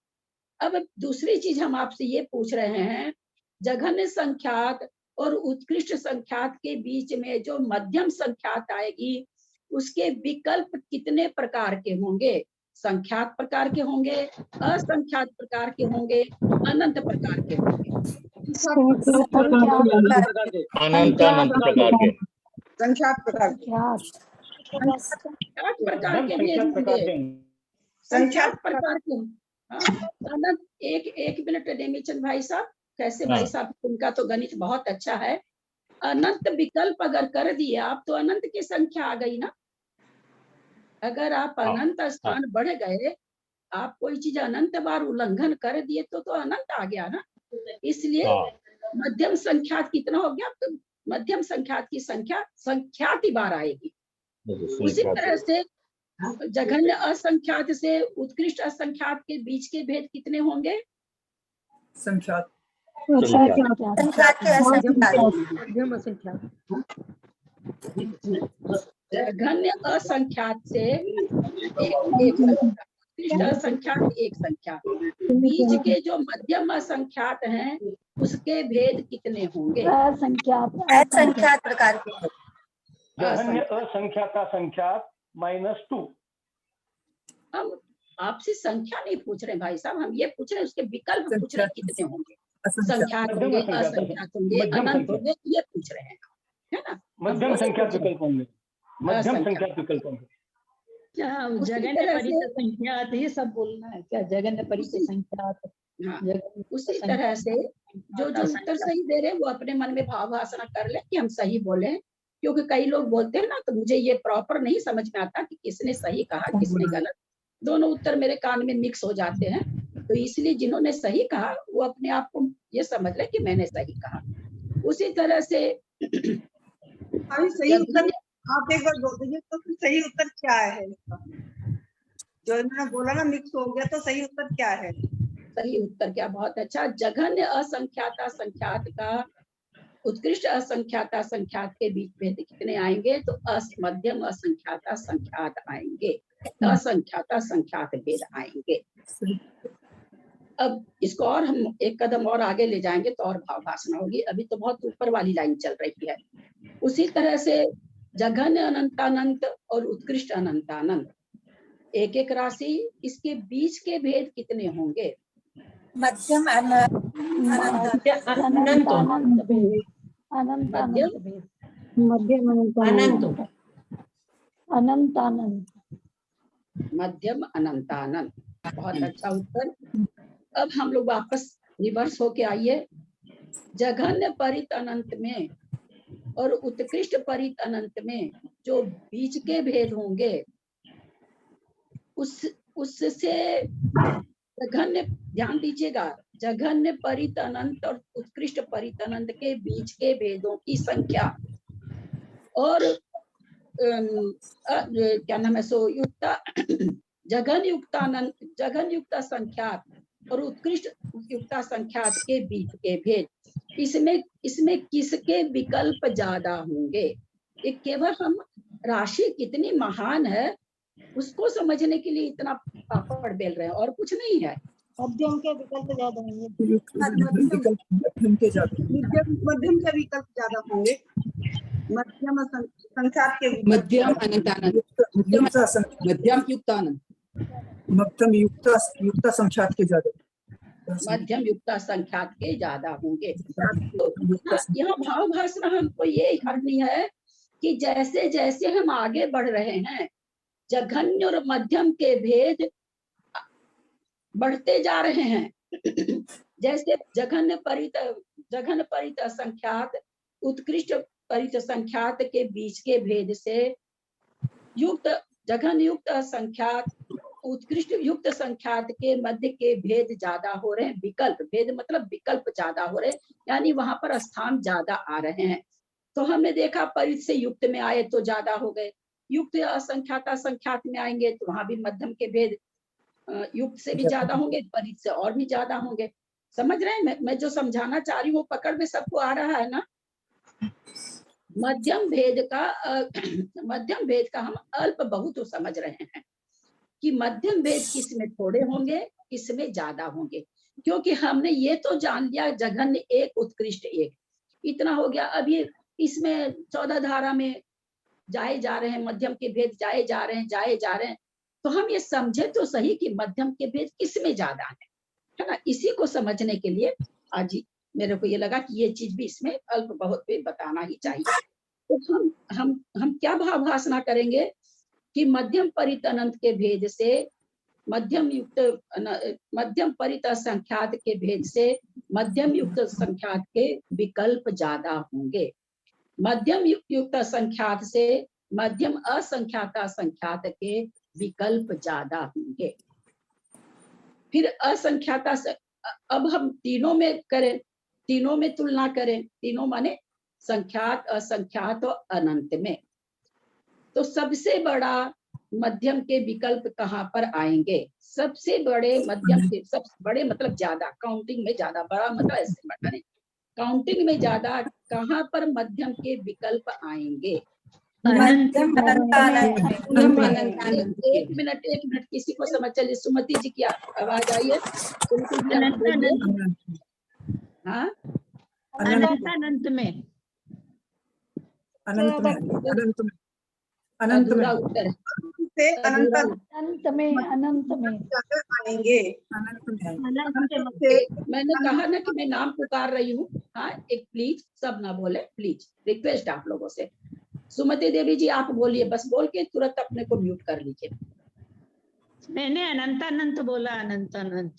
अब दूसरी चीज हम आपसे ये पूछ रहे हैं, जघन्य संख्यात और उत्कृष्ट संख्यात के बीच में जो मध्यम संख्यात आएगी उसके विकल्प कितने प्रकार के होंगे? संख्यात प्रकार के होंगे, असंख्यात प्रकार के होंगे, अनंत प्रकार के होंगे। अनंत अनंत प्रकार के संख्यात प्रकार के। संख्यात प्रकार के भी संख्या प्रकार होंगे, के संख्यात प्रकार के। हाँ, अनंत। एक मिनट नेमीचंद भाई साहब, कैसे भाई साहब, उनका तो गणित बहुत अच्छा है। अनंत विकल्प अगर कर दिए आप तो अनंत की संख्या आ गई ना। अगर आप अनंत स्थान बढ़ गए, आप कोई चीज अनंत बार उल्लंघन कर दिए तो अनंत आ गया ना। इसलिए मध्यम संख्यात कितना हो गया? तो मध्यम संख्यात की संख्या संख्यात ही बार आएगी। उसी तरह से जघन्य असंख्यात से उत्कृष्ट असंख्यात के बीच के भेद कितने होंगे? संख्यात मध्यम असंख्यात। जघन्य असंख्यात से एक संख्या, उत्कृष्ट असंख्यात एक संख्या, बीच के जो मध्यम असंख्यात हैं उसके भेद कितने होंगे? असंख्यात प्रकार के। जघन्य असंख्याता संख्यात -2। हम आपसे संख्या नहीं पूछ रहे भाई साहब, हम ये पूछ रहे हैं उसके विकल्प पूछ रहे हैं कितने होंगे? संख्यात होंगे, असंख्यात होंगे, अनंत होंगे, ये पूछ रहे हैं, है ना। मध्यम संख्यात विकल्प होंगे, मध्यम संख्यात विकल्प होंगे। क्या जघन्य परित संख्यात ये सब बोलना है क्या? जघन्य परित संख्यात। उसी तरह से जो उत्तर सही दे रहे हैं वो अपने मन में भाव भाषण कर ले कि हम सही बोले, क्योंकि कई लोग बोलते हैं ना, तो मुझे ये प्रॉपर नहीं समझ में आता कि किसने सही कहा किसने गलत। दोनों उत्तर मेरे कान में मिक्स हो जाते हैं, तो इसलिए जिन्होंने सही कहा वो अपने आप को ये समझ ले कि मैंने सही कहा। उसी तरह से सही उत्तर आप एक बार बोल दीजिए तो सही उत्तर क्या है इसका? जो इन्होंने बोला ना मिक्स हो गया, तो सही उत्तर क्या है? सही उत्तर क्या? बहुत अच्छा। जघन्य असंख्याता संख्यात का उत्कृष्ट असंख्याता संख्यात के बीच भेद कितने आएंगे? तो मध्यम असंख्याता संख्यात आएंगे, असंख्याता संख्यात भेद आएंगे। अब इसको और हम एक कदम और आगे ले जाएंगे तो और भाव भाषण होगी, अभी तो बहुत ऊपर वाली लाइन चल रही है। उसी तरह से जघन्य अनंतानंत और उत्कृष्ट अनंतानंत, एक एक राशि, इसके बीच के भेद कितने होंगे? मध्यम मध्यम अनंतानंत। बहुत अच्छा उत्तर। अब हम लोग वापस रिवर्स होके आइए। जघन्य परित अनंत में और उत्कृष्ट परित अनंत में जो बीच के भेद होंगे उससे जघन्य, ध्यान दीजिएगा, जघन्य परित अनंत और उत्कृष्ट परित अनंत के बीच के भेदों की संख्या और क्या नाम है सो युक्ता जघन्य युक्ता संख्यात और उत्कृष्ट युक्ता संख्यात के बीच के भेद, इसमें किसके विकल्प ज्यादा होंगे? ये केवल हम राशि कितनी महान है उसको समझने के लिए इतना पापड़ बेल रहे हैं, और कुछ नहीं है। मध्यम के विकल्प ज्यादा होंगे। मध्यम के विकल्प ज्यादा होंगे। मध्यम संख्यात के विकल्प मध्यम अनंतानंत मध्यम युक्त अनंत मध्यम युक्त संख्यात के ज्यादा मध्यम युक्त संख्यात के ज्यादा होंगे। तो यहाँ भाव भाषा हमको ये करनी है कि जैसे जैसे हम आगे बढ़ रहे हैं जघन्य और मध्यम के भेद बढ़ते जा रहे हैं। जैसे जघन्य परित संख्यात उत्कृष्ट परित संख्यात के बीच के भेद से युक्त जघन्य युक्त संख्यात उत्कृष्ट युक्त संख्यात के मध्य के भेद ज्यादा हो रहे हैं। विकल्प भेद मतलब विकल्प ज्यादा हो रहे हैं, यानी वहां पर स्थान ज्यादा आ रहे हैं। तो हमने देखा परित से युक्त में आए तो ज्यादा हो गए, युक्त असंख्याता संख्यात में आएंगे तो वहां भी मध्यम के भेद युक्त से भी ज्यादा होंगे, परित से और भी ज्यादा होंगे। समझ रहे हैं मैं जो समझाना चाह रही हूँ पकड़ में सबको आ रहा है ना। मध्यम भेद का हम अल्प बहुत समझ रहे हैं कि मध्यम भेद किस में थोड़े होंगे किस में ज्यादा होंगे, क्योंकि हमने ये तो जान लिया जघन्य एक उत्कृष्ट एक इतना हो गया। अब ये इसमें 14 धारा में जाए जा रहे हैं, मध्यम के भेद जाए जा रहे हैं, तो हम ये समझे तो सही कि मध्यम के भेद किस में ज्यादा है ना। इसी को समझने के लिए आज मेरे को ये लगा कि ये चीज भी इसमें अल्प बहुत भी बताना ही चाहिए। तो हम क्या भाषा करेंगे कि मध्यम परित अनंत के भेद से मध्यम परित संख्यात के भेद से मध्यम युक्त संख्यात के विकल्प ज्यादा होंगे। मध्यम युक्त संख्यात से मध्यम असंख्याता संख्यात के विकल्प ज्यादा होंगे। फिर असंख्याता से अब हम तीनों में करें, तीनों में तुलना करें, तीनों माने संख्यात असंख्यात और अनंत में, तो सबसे बड़ा मध्यम के विकल्प कहाँ पर आएंगे? सबसे बड़े मध्यम के सबसे बड़े मतलब ज्यादा, काउंटिंग में ज्यादा, बड़ा मतलब ऐसे बताने काउंटिंग में ज्यादा कहाँ पर मध्यम के विकल्प आएंगे? एक मिनट किसी को समझ चलिए। सुमति जी की आवाज आई है? हाँ अनंत में अनंत में उत्तर से अनंत आएंगे। मैंने कहा ना कि मैं नाम पुकार रही हूँ। हाँ एक प्लीज सब ना बोले, प्लीज रिक्वेस्ट आप लोगों से। सुमति देवी जी आप बोलिए, बस बोल के तुरंत अपने को म्यूट कर लीजिए। मैंने अनंत बोला, अनंत।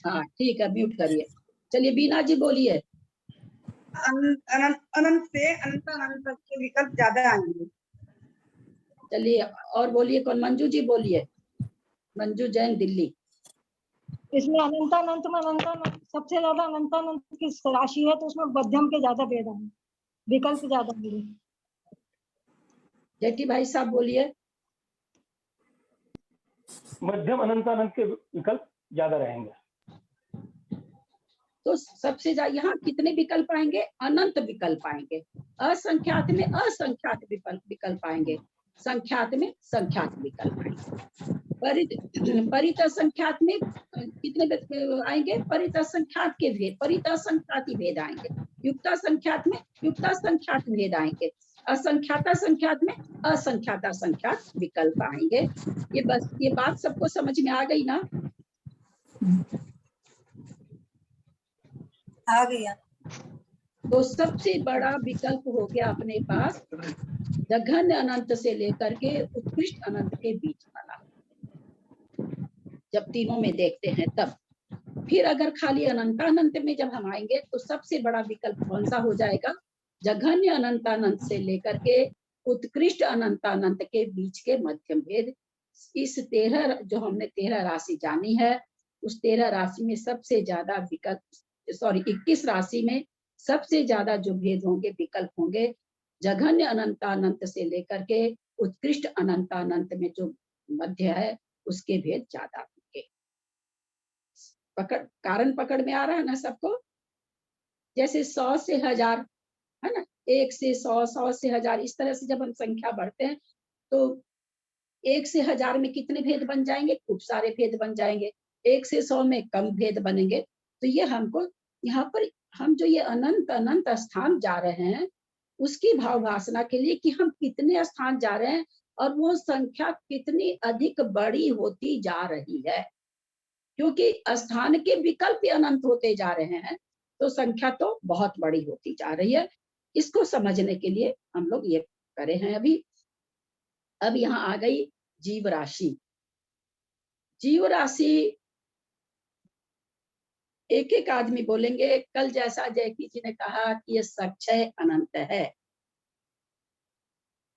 हाँ ठीक है, म्यूट करिए। चलिए बीना जी बोलिए। अनंत से अनंत तक के विकल्प ज्यादा आएंगे। चलिए और बोलिए, कौन? मंजू जी बोलिए। मंजू जैन दिल्ली। इसमें अनंत में सबसे ज्यादा अनंत की राशि है, तो उसमें मध्यम के ज्यादा भेद आए, विकल्प ज्यादा मिले। जेठी भाई साहब बोलिए। मध्यम अनंत के विकल्प ज्यादा रहेंगे। तो सबसे ज्यादा यहाँ कितने विकल्प आएंगे? अनंत विकल्प आएंगे। असंख्यात में असंख्यात विकल्प आएंगे, संख्यात में संख्यात विकल्प आएंगे। परित संख्यात में कितने आएंगे? परित संख्यात के भेद, परित संख्यात भेद आएंगे। युक्ता संख्यात में युक्ता संख्यात भेद आएंगे। असंख्याता संख्यात में असंख्याता संख्यात विकल्प आएंगे। ये बस ये बात सबको समझ में आ गई ना? आ गया। तो सबसे बड़ा विकल्प हो गया अपने पास जघन्य अनंत से लेकर के उत्कृष्ट अनंत के बीच वाला। जब तीनों में देखते हैं तब फिर अगर खाली अनंत में जब हम आएंगे तो सबसे बड़ा विकल्प कौन सा हो जाएगा? जघन्य अनंत से लेकर के उत्कृष्ट अनंत के बीच के मध्यम भेद। इस 13 जो हमने 13 राशि जानी है, उस 13 राशि में सबसे ज्यादा विकल्प 21 राशि में सबसे ज्यादा जो भेद होंगे, विकल्प होंगे, जघन्य अनंत से लेकर के उत्कृष्ट अनंत में जो मध्य है उसके भेद ज्यादा होंगे। कारण पकड़ में आ रहा है ना सबको? जैसे 100 से 1000 है ना, 1 से 100, 100 से 1000, इस तरह से जब हम संख्या बढ़ते हैं तो 1 से 1000 में कितने भेद बन जाएंगे? खूब सारे भेद बन जाएंगे। 1 से 100 में कम भेद बनेंगे। तो ये हमको यहाँ पर हम जो ये अनंत स्थान जा रहे हैं, उसकी भाव वासना के लिए कि हम कितने स्थान जा रहे हैं और वो संख्या कितनी अधिक बड़ी होती जा रही है, क्योंकि स्थान के विकल्प अनंत होते जा रहे हैं तो संख्या तो बहुत बड़ी होती जा रही है। इसको समझने के लिए हम लोग ये करे हैं अभी। अब यहाँ आ गई जीव राशि। जीव राशि एक एक आदमी बोलेंगे। कल जैसा जयकी जी ने कहा कि ये सक्षय अनंत है।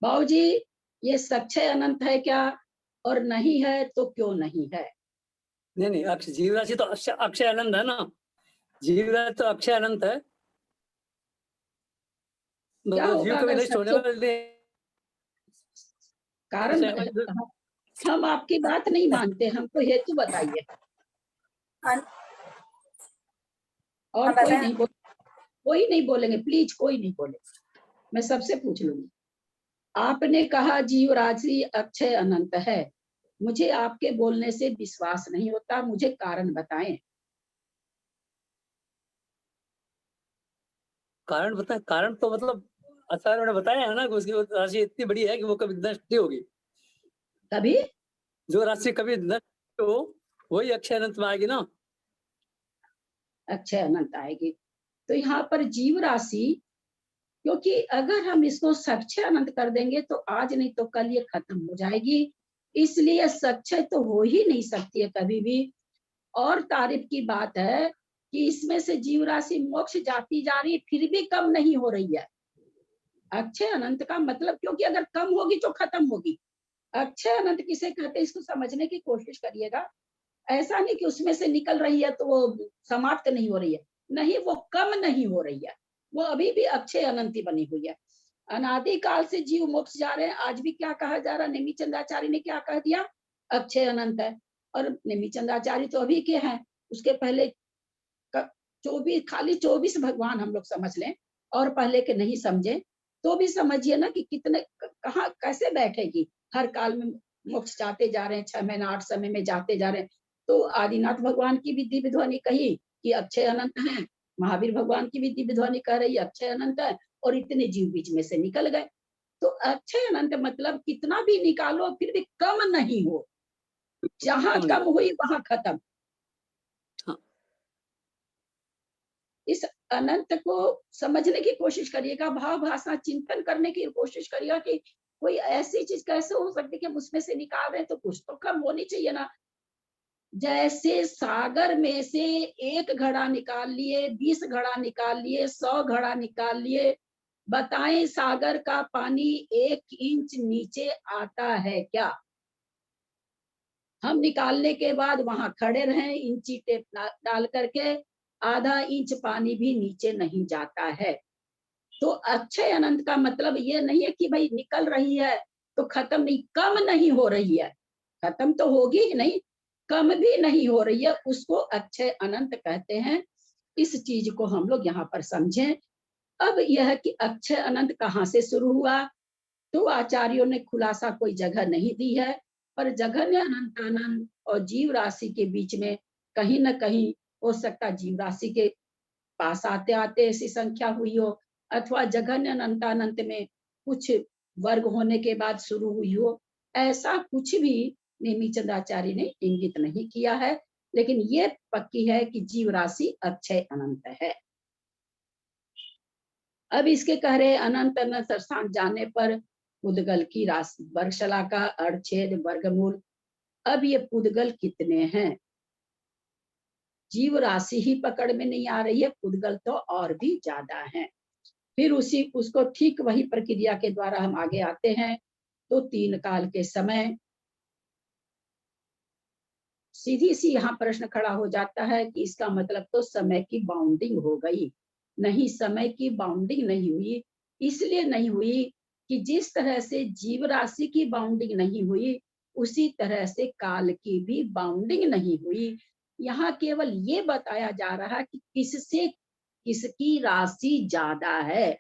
बाबूजी ये सक्षय अनंत है क्या, और नहीं है तो क्यों नहीं है? नहीं, अक्षय जीव राशि तो अक्षय अनंत है ना, जीव राशि तो अक्षय अनंत है। क्या जीव होगा कभी अगर नष्ट होने वाले कारण? हम आपकी बात नहीं मानते, हमको हेतु बताइए। और कोई नहीं बोलेंगे प्लीज, कोई नहीं बोलेंगे, मैं सबसे पूछ लूंगी। आपने कहा जीव राशि अक्षय अनंत है, मुझे आपके बोलने से विश्वास नहीं होता, मुझे कारण बताएं। कारण बताए? कारण तो मतलब आचार्य ने बताया है ना कि उसकी राशि इतनी बड़ी है कि वो कभी नष्ट नहीं होगी। कभी जो राशि कभी नष्ट हो वही अक्षय अनंत में आएगी ना। अक्षय अनंत आएगी। तो यहाँ पर जीव राशि, क्योंकि अगर हम इसको सक्षय अनंत कर देंगे तो आज नहीं तो कल ये खत्म हो जाएगी, इसलिए सक्षय तो हो ही नहीं सकती है कभी भी। और तारीफ की बात है कि इसमें से जीव राशि मोक्ष जाती जा रही, फिर भी कम नहीं हो रही है। अक्षय अनंत का मतलब, क्योंकि अगर कम होगी तो खत्म होगी। अक्षय अनंत किसे कहते हैं इसको समझने की कोशिश करिएगा। ऐसा नहीं कि उसमें से निकल रही है तो वो समाप्त नहीं हो रही है, नहीं, वो कम नहीं हो रही है, वो अभी भी अक्षय अनंत ही बनी हुई है। अनादि काल से जीव मोक्ष जा रहे हैं। आज भी क्या कहा जा रहा है? नेमी चंद्राचार्य ने क्या कह दिया? अक्षय अनंत है। और नेमी चंद्राचार्य तो अभी के हैं, उसके पहले 24 भगवान हम लोग समझ लें और पहले के नहीं समझे तो भी समझिए ना कि कितने कहाँ कैसे बैठेगी। हर काल में मोक्ष जाते जा रहे हैं, 6 महीना 8 समय में जाते जा रहे हैं। तो आदिनाथ भगवान की भी दिव्य ध्वनि कही कि अक्षय अनंत है, महावीर भगवान की भी दिव्य ध्वनि कह रही है अक्षय अनंत है, और इतने जीव बीच में से निकल गए। तो अक्षय अनंत मतलब कितना भी निकालो फिर भी कम नहीं हो, जहां कम हुई वहां खत्म। इस अनंत को समझने की कोशिश करिएगा, भाव भाषा चिंतन करने की कोशिश करिएगा कि कोई ऐसी चीज कैसे हो सकती है कि हम उसमें से निकाल रहे हैं, तो कुछ तो कम होनी चाहिए ना। जैसे सागर में से 1 घड़ा निकाल लिए, 20 घड़ा निकाल लिए, 100 घड़ा निकाल लिए, बताएं सागर का पानी 1 इंच नीचे आता है क्या? हम निकालने के बाद वहां खड़े रहे इंची टेप डाल करके, आधा इंच पानी भी नीचे नहीं जाता है। तो अक्षय अनंत का मतलब ये नहीं है कि भाई निकल रही है तो खत्म नहीं, कम नहीं हो रही है, खत्म तो होगी ही नहीं, कम भी नहीं हो रही है, उसको अक्षय अनंत कहते हैं। इस चीज को हम लोग यहाँ पर समझें। अब यह कि अक्षय अनंत कहाँ से शुरू हुआ, तो आचार्यों ने खुलासा कोई जगह नहीं दी है, पर जघन्य अनंतानंद और जीव राशि के बीच में कहीं न कहीं हो सकता जीव राशि के पास आते आते ऐसी संख्या हुई हो, अथवा जघन्य अनंतानंत में कुछ वर्ग होने के बाद शुरू हुई हो। ऐसा कुछ भी नेमी चंद्राचार्य ने इंगित नहीं किया है, लेकिन ये पक्की है कि जीव राशि अक्षय अनंत है। अब इसके कह रहे अनंत अनंत स्थान जाने पर पुद्गल की राशि, वर्गशला का अर्धछेद वर्गमूल। अब ये पुद्गल कितने हैं? जीव राशि ही पकड़ में नहीं आ रही है, पुद्गल तो और भी ज्यादा हैं। फिर उसको ठीक वही प्रक्रिया के द्वारा हम आगे आते हैं। तो 3 काल के समय, सीधी सी यहाँ प्रश्न खड़ा हो जाता है कि इसका मतलब तो समय की बाउंडिंग हो गई। नहीं, समय की बाउंडिंग नहीं हुई। इसलिए नहीं हुई कि जिस तरह से जीव राशि की बाउंडिंग नहीं हुई, उसी तरह से काल की भी बाउंडिंग नहीं हुई। यहाँ केवल ये बताया जा रहा है कि किससे किसकी राशि ज्यादा है।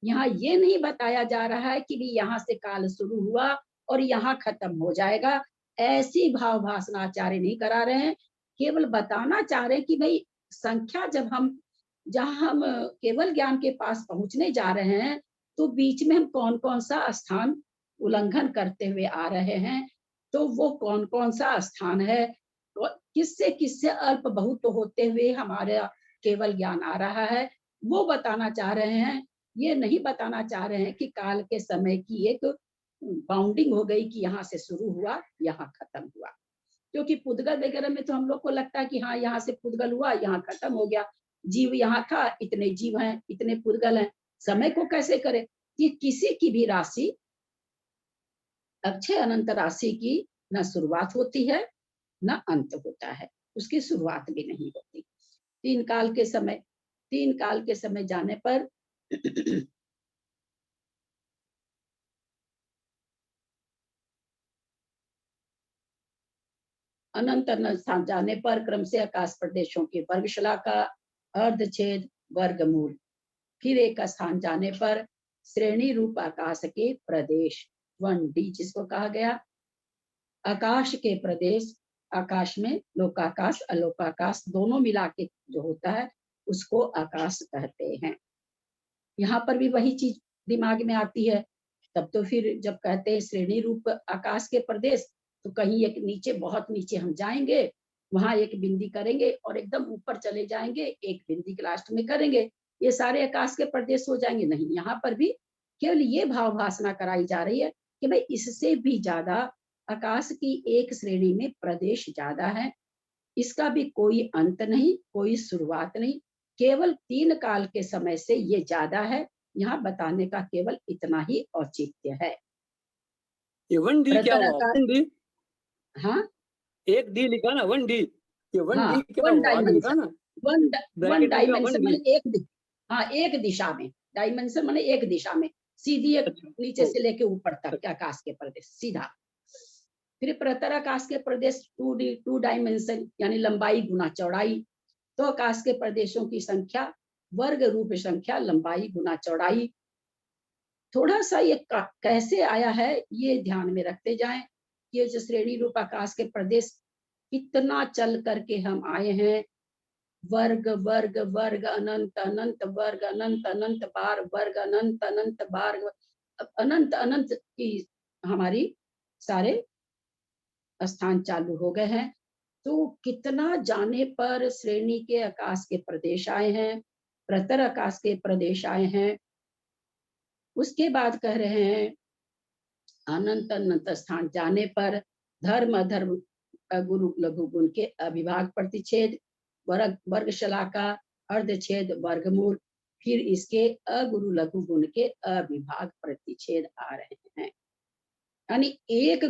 यहाँ ये नहीं बताया जा रहा है कि भी यहाँ से काल शुरू हुआ और यहाँ खत्म हो जाएगा। ऐसी भाव भाषण आचार्य नहीं करा रहे हैं, केवल बताना चाह रहे हैं कि भाई संख्या जब हम जहाँ हम केवल ज्ञान के पास पहुंचने जा रहे हैं, तो बीच में हम कौन कौन सा स्थान उल्लंघन करते हुए आ रहे हैं, तो वो कौन कौन सा स्थान है, किससे किससे अल्प बहुत होते हुए हमारा केवल ज्ञान आ रहा है, वो बताना चाह रहे हैं। ये नहीं बताना चाह रहे हैं कि काल के समय की एक बाउंडिंग हो गई कि यहाँ से शुरू हुआ यहाँ खत्म हुआ। क्योंकि पुद्गल वगैरह में तो हम लोग को लगता है कि हाँ यहाँ से पुद्गल हुआ यहाँ खत्म हो गया, जीव यहाँ था, इतने जीव हैं, इतने पुद्गल हैं। समय को कैसे करें कि किसी की भी राशि अक्षय अनंत राशि की न शुरुआत होती है न अंत होता है, उसकी शुरुआत भी नहीं होती। तीन काल के समय जाने पर अनंत स्थान जाने पर क्रम से आकाश प्रदेशों के वर्गशला का अर्धछेद वर्गमूल, फिर एक स्थान जाने पर श्रेणी रूप आकाश के प्रदेश 1D जिसको कहा गया। आकाश के प्रदेश, आकाश में लोकाकाश अलोकाकाश दोनों मिला के जो होता है उसको आकाश कहते हैं। यहाँ पर भी वही चीज दिमाग में आती है। तब तो फिर जब कहते हैं श्रेणी रूप आकाश के प्रदेश, तो कहीं एक नीचे बहुत नीचे हम जाएंगे, वहां एक बिंदी करेंगे और एकदम ऊपर चले जाएंगे, एक बिंदी के लास्ट में करेंगे, ये सारे आकाश के प्रदेश हो जाएंगे। नहीं, यहाँ पर भी केवल ये भाव भाषणा कराई जा रही है कि भाई इससे भी ज्यादा आकाश की एक श्रेणी में प्रदेश ज्यादा है, इसका भी कोई अंत नहीं, कोई शुरुआत नहीं, केवल 3 काल के समय से ये ज्यादा है। यहाँ बताने का केवल इतना ही औचित्य है। ये 1D क्या हुआ? 1D? हाँ, 1D लिखा ना, 1D, ये 1D हाँ, क्या हुआ? आगे लिखा ना, वन ब्रैकेट में डायमेंशन 1D। माने एक दिशा में, डायमेंशन माने एक दिशा में, सीधी एक नीचे से लेके ऊपर तक आकाश के प्रदेश सीधा। फिर प्रतर आकाश के प्रदेश 2D 2 डायमेंशन यानी लंबाई गुना चौड़ाई। तो आकाश के प्रदेशों की संख्या वर्ग रूप संख्या लंबाई गुना चौड़ाई। थोड़ा सा ये कैसे आया है ये ध्यान में रखते जाएं। ये जो श्रेणी रूप आकाश के प्रदेश कितना चल करके हम आए हैं, वर्ग वर्ग वर्ग अनंत अनंत वर्ग अनंत अनंत बार वर्ग अनंत अनंत बार अनंत अनंत की हमारी सारे स्थान चालू हो गए हैं। तो कितना जाने पर श्रेणी के आकाश के प्रदेश आए हैं, प्रतर आकाश के प्रदेश आए हैं। उसके बाद कह रहे हैं अनंत अनंत स्थान जाने पर धर्म अधर्म गुरु लघु गुण के अविभाग प्रतिच्छेद वर्गशला का अर्धछेद वर्गमूल, फिर इसके अगुरु लघु गुण के अविभाग प्रतिच्छेद आ रहे हैं। यानी एक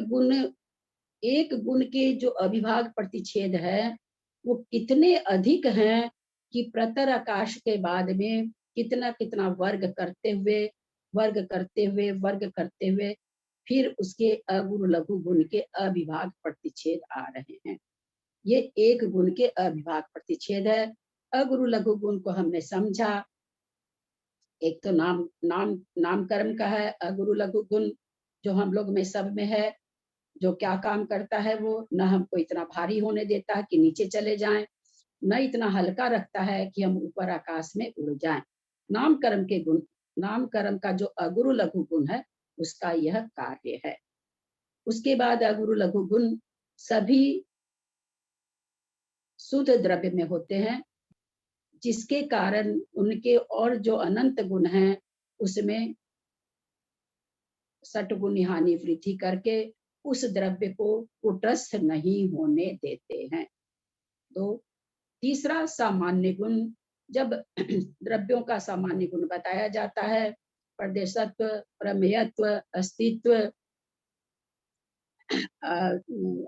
गुण के जो अविभाग प्रतिच्छेद है वो कितने अधिक हैं कि प्रतर आकाश के बाद में कितना कितना वर्ग करते हुए फिर उसके अगुरु लघु गुण के अविभाग प्रतिच्छेद आ रहे हैं। ये एक गुण के अविभाग प्रतिच्छेद है। अगुरु लघु गुण को हमने समझा, एक तो नामकरण का है अगुरु लघु गुण जो हम लोग में सब में है, जो क्या काम करता है वो न हमको इतना भारी होने देता है कि नीचे चले जाएं, न इतना हल्का रखता है कि हम ऊपर आकाश में उड़ जाएं। नामकरण का जो अगुरु लघु गुण है उसका यह कार्य है। उसके बाद अगुरु लघु गुण सभी शुद्ध द्रव्य में होते हैं, जिसके कारण उनके और जो अनंत गुण हैं उसमें सटगुण हानि वृद्धि करके उस द्रव्य को कुटस्थ नहीं होने देते हैं। तो तीसरा सामान्य गुण, जब द्रव्यों का सामान्य गुण बताया जाता है, प्रदेशत्व, प्रमेयत्व, अस्तित्व,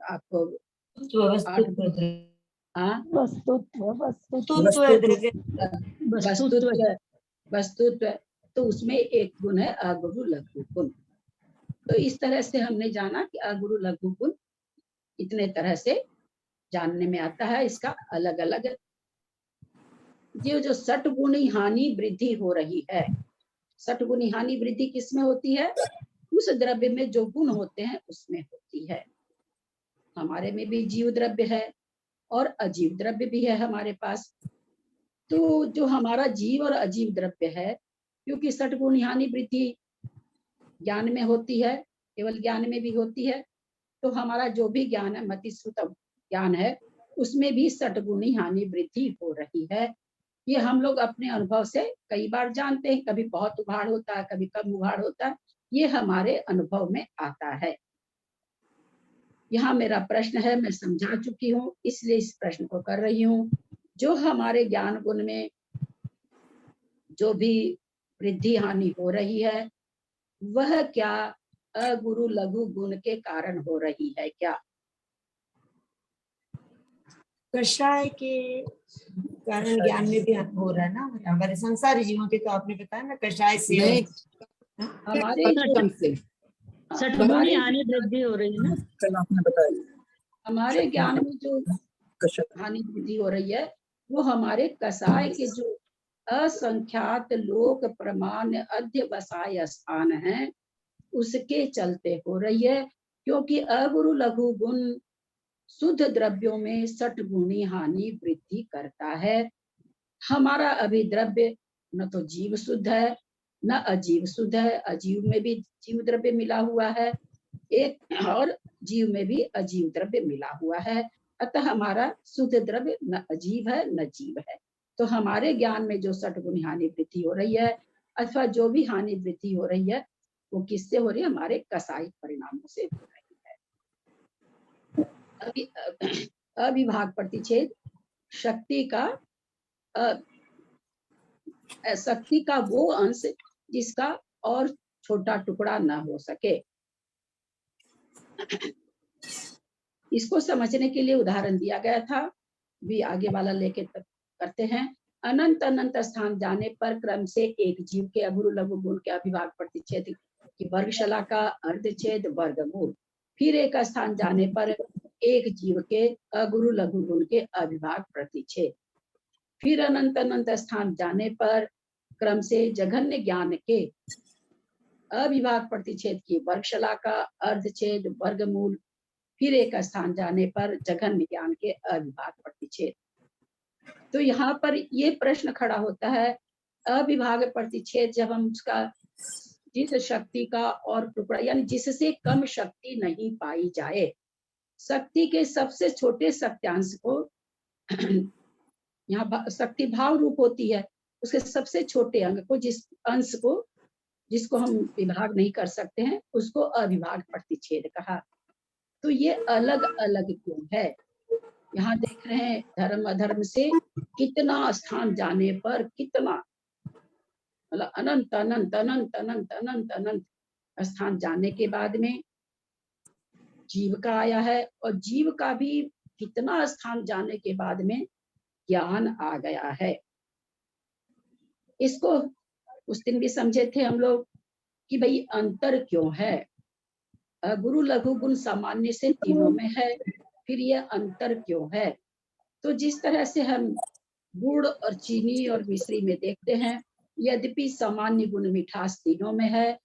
आपको वस्तुत्व, तो उसमें एक गुण है अगुरु लघु गुण। तो इस तरह से हमने जाना कि अगुरु लघु गुण इतने तरह से जानने में आता है। इसका अलग अलग जो सटगुणी हानि वृद्धि हो रही है, सटगुणी हानि वृद्धि किसमें होती है? उस द्रव्य में जो गुण होते हैं उसमें होती है। हमारे में भी जीव द्रव्य है और अजीव द्रव्य भी है हमारे पास। तो जो हमारा जीव और अजीव द्रव्य है क्योंकि षटगुण हानि वृद्धि ज्ञान में होती है, केवल ज्ञान में भी होती है। तो हमारा जो भी ज्ञान है, मति श्रुत ज्ञान है, उसमें भी षटगुणी हानि वृद्धि हो रही है। ये हम लोग अपने अनुभव से कई बार जानते हैं, कभी बहुत उघाड़ होता है, कभी कम उघाड़ होता है, ये हमारे अनुभव में आता है। यहाँ मेरा प्रश्न है, मैं समझा चुकी हूँ, इसलिए इस प्रश्न को कर रही हूँ। जो हमारे ज्ञान गुण में जो भी वृद्धि हानि हो रही है, वह क्या अगुरु लघु गुण के कारण हो रही है क्या? कषाय के कारण ज्ञान में भी हो रहा है ना, हमारे संसारी जीवों के, तो आपने बताया ना कषाय से हमारे षटगुणी हानि वृद्धि हो रही है ना, कल आपने बताया। हमारे ज्ञान में जो हानि वृद्धि हो रही है, वो हमारे कषाय के जो असंख्यात लोक प्रमाण अध्यवसाय स्थान है, उसके चलते हो रही है। क्योंकि अगुरु लघु गुण शुद्ध द्रव्यों में षटगुणी हानि वृद्धि करता है। हमारा अभी द्रव्य न तो जीव शुद्ध है न अजीव शुद्ध है, अजीव में भी जीव द्रव्य मिला हुआ है एक, और जीव में भी अजीव द्रव्य मिला हुआ है। अतः हमारा शुद्ध द्रव्य न अजीव है न जीव है। तो हमारे ज्ञान में जो षटगुणी हानि वृद्धि हो रही है, अथवा जो भी हानि वृद्धि हो रही है, वो किससे हो रही है? हमारे कसाई परिणामों से हो रही है। अभी अविभाग प्रतिच्छेद शक्ति का वो अंश जिसका और छोटा टुकड़ा न हो सके। इसको समझने के लिए उदाहरण दिया गया था, भी आगे वाला लेके करते हैं। अनंत अनंत स्थान जाने पर क्रम से एक जीव के अगुरु लघु गुण के अविभाग प्रतिच्छेद की वर्गशला का अर्धच्छेद वर्गमूल, फिर एक स्थान जाने पर एक जीव के अगुरु लघु गुण के अविभाग प्रतिच्छेद, फिर अनंत अनंत स्थान जाने पर क्रम से जघन्य ज्ञान के अविभाग प्रतिच्छेद की वर्गशला का अर्धच्छेद वर्गमूल, फिर एक स्थान जाने पर जघन्य ज्ञान के अविभाग प्रतिच्छेद। तो यहाँ पर ये प्रश्न खड़ा होता है, अविभाग प्रतिच्छेद जब हम उसका जिस शक्ति का और टुकड़ा, यानी जिससे कम शक्ति नहीं पाई जाए, शक्ति के सबसे छोटे शक्त्यांश को यहाँ शक्ति भाव रूप होती है, उसके सबसे छोटे अंग को, जिस अंश को जिसको हम विभाग नहीं कर सकते हैं, उसको अविभाग प्रतिच्छेद कहा। तो ये अलग अलग क्यों है? यहाँ देख रहे हैं धर्म अधर्म से कितना स्थान जाने पर कितना, मतलब अनंत अनंत अनंत अनंत अनंत अनंत स्थान जाने के बाद में जीव का आया है, और जीव का भी कितना स्थान जाने के बाद में ज्ञान आ गया है। इसको उस दिन भी समझे थे हम लोग कि भाई अंतर क्यों है, गुरु लघु गुण सामान्य से तीनों में है, फिर ये अंतर क्यों है? तो जिस तरह से हम गुड़ और चीनी और मिश्री में देखते हैं, यद्यपि सामान्य गुण मिठास तीनों में है,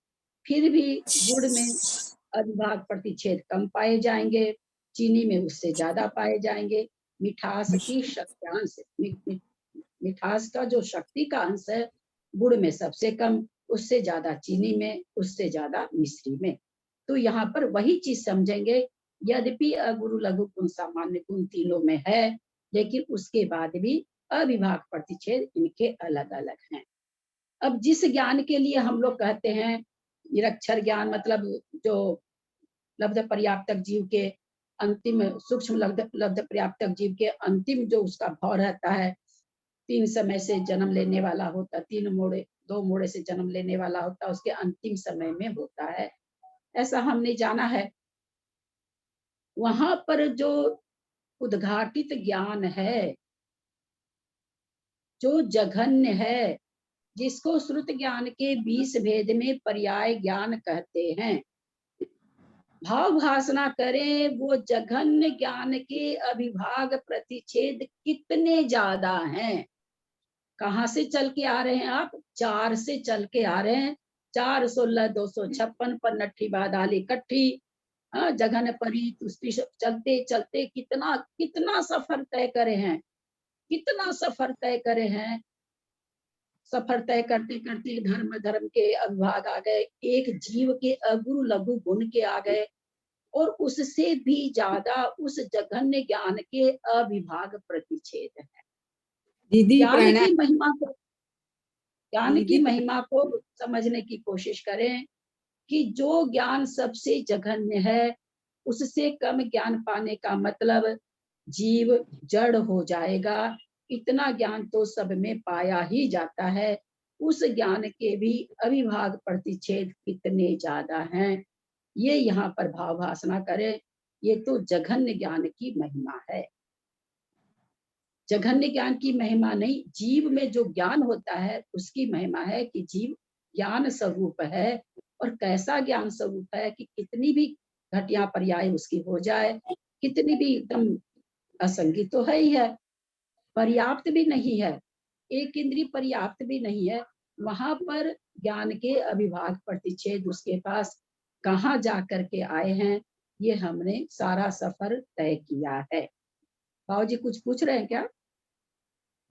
फिर भी गुड़ में अविभाग प्रतिच्छेद कम पाए जाएंगे, चीनी में उससे ज्यादा पाए जाएंगे। मिठास की शक्त्यांश, मिठास का जो शक्ति का अंश है गुड़ में सबसे कम, उससे ज्यादा चीनी में, उससे ज्यादा मिश्री में। तो यहाँ पर वही चीज समझेंगे, यद्यपि अगुरु लघु गुण सामान्य गुण तीनों में है, लेकिन उसके बाद भी अविभाग प्रतिच्छेद इनके अलग अलग हैं। अब जिस ज्ञान के लिए हम लोग कहते हैं निरक्षर ज्ञान, मतलब जो लब्ध पर्याप्तक जीव के अंतिम सूक्ष्म लब्ध पर्याप्तक जीव के अंतिम जो उसका भाव रहता है, 3 समय से जन्म लेने वाला होता, 2 मोड़े से जन्म लेने वाला होता, उसके अंतिम समय में होता है, ऐसा हमने जाना है। वहां पर जो उद्घाटित ज्ञान है, जो जघन्य है, जिसको श्रुत ज्ञान के 20 भेद में पर्याय ज्ञान कहते हैं, भाव भासना करें, वो जघन्य ज्ञान के अविभाग प्रतिच्छेद कितने ज्यादा हैं? कहाँ से चल के आ रहे हैं आप? 4 से चल के आ रहे हैं। 4 16 256 पर नट्ठी बादाली कट्ठी, जघन परी चलते चलते कितना सफर तय करे हैं, कितना सफर तय करे हैं। सफर तय करते करते धर्म धर्म के अविभाग आ गए, एक जीव के अगुरु लघु गुण के आ गए, और उससे भी ज्यादा उस जघन्य ज्ञान के अविभाग प्रतिच्छेद है। दीदी ज्ञान प्रणाम। की महिमा को, ज्ञान की दीदी महिमा को समझने की कोशिश करें कि जो ज्ञान सबसे जघन्य है, उससे कम ज्ञान पाने का मतलब जीव जड़ हो जाएगा। इतना ज्ञान तो सब में पाया ही जाता है, उस ज्ञान के भी अविभाग प्रतिच्छेद कितने ज्यादा हैं, ये यहाँ पर भाव भासना करें। ये तो जघन्य ज्ञान की महिमा है। जघन्य ज्ञान की महिमा नहीं, जीव में जो ज्ञान होता है उसकी महिमा है कि जीव ज्ञान स्वरूप है। और कैसा ज्ञान स्वरूप है कि कितनी भी घटिया पर्याय उसकी हो जाए, कितनी भी एकदम असंगी तो है ही है, पर्याप्त भी नहीं है, एक इंद्रिय पर्याप्त भी नहीं है, वहां पर ज्ञान के अविभाग प्रतिच्छेद उसके पास कहाँ जा करके आए हैं, ये हमने सारा सफर तय किया है। बाबू जी कुछ पूछ रहे हैं क्या?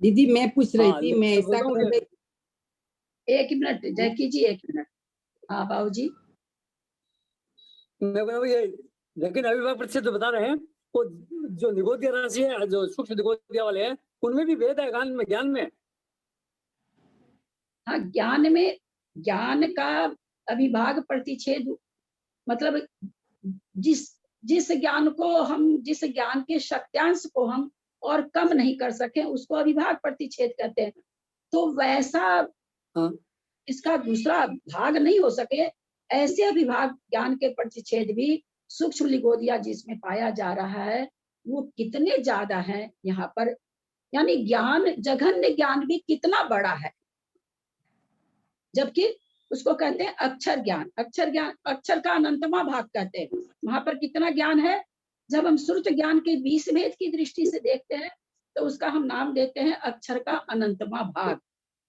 दीदी मैं पूछ रही हाँ, थी, ये मैं मैं ऐसा बोल रहा हूँ कर रही। एक मिनट जैकी जी, एक मिनट। हाँ बाबू जी। मैं बोल रहा हूँ ये लेकिन अविभाग प्रतिशत जो बता रहे हैं, वो जो निगोदिया राशि है, जो सूक्ष्म निगोदिया वाले हैं, उनमें भी भेद है ज्ञान में। हाँ, ज्ञान में, ज्ञान का अविभाग प्रतिच्छेद मतलब जिस जिस ज्ञान को हम, जिस ज्ञान के शक्त्यांश को हम और कम नहीं कर सके उसको अविभाग प्रतिच्छेद कहते हैं। तो वैसा इसका दूसरा भाग नहीं हो सके, ऐसे अविभाग ज्ञान के प्रतिच्छेद भी सूक्ष्म निगोदिया जिसमें पाया जा रहा है वो कितने ज्यादा हैं यहाँ पर। यानी ज्ञान, जघन्य ज्ञान भी कितना बड़ा है, जबकि उसको कहते हैं अक्षर ज्ञान। अक्षर ज्ञान, अक्षर का अनंतमा भाग कहते हैं। वहां पर कितना ज्ञान है, जब हम श्रुत ज्ञान के 20 भेद की दृष्टि से देखते हैं तो उसका हम नाम देते हैं अक्षर का अनंतमा भाग।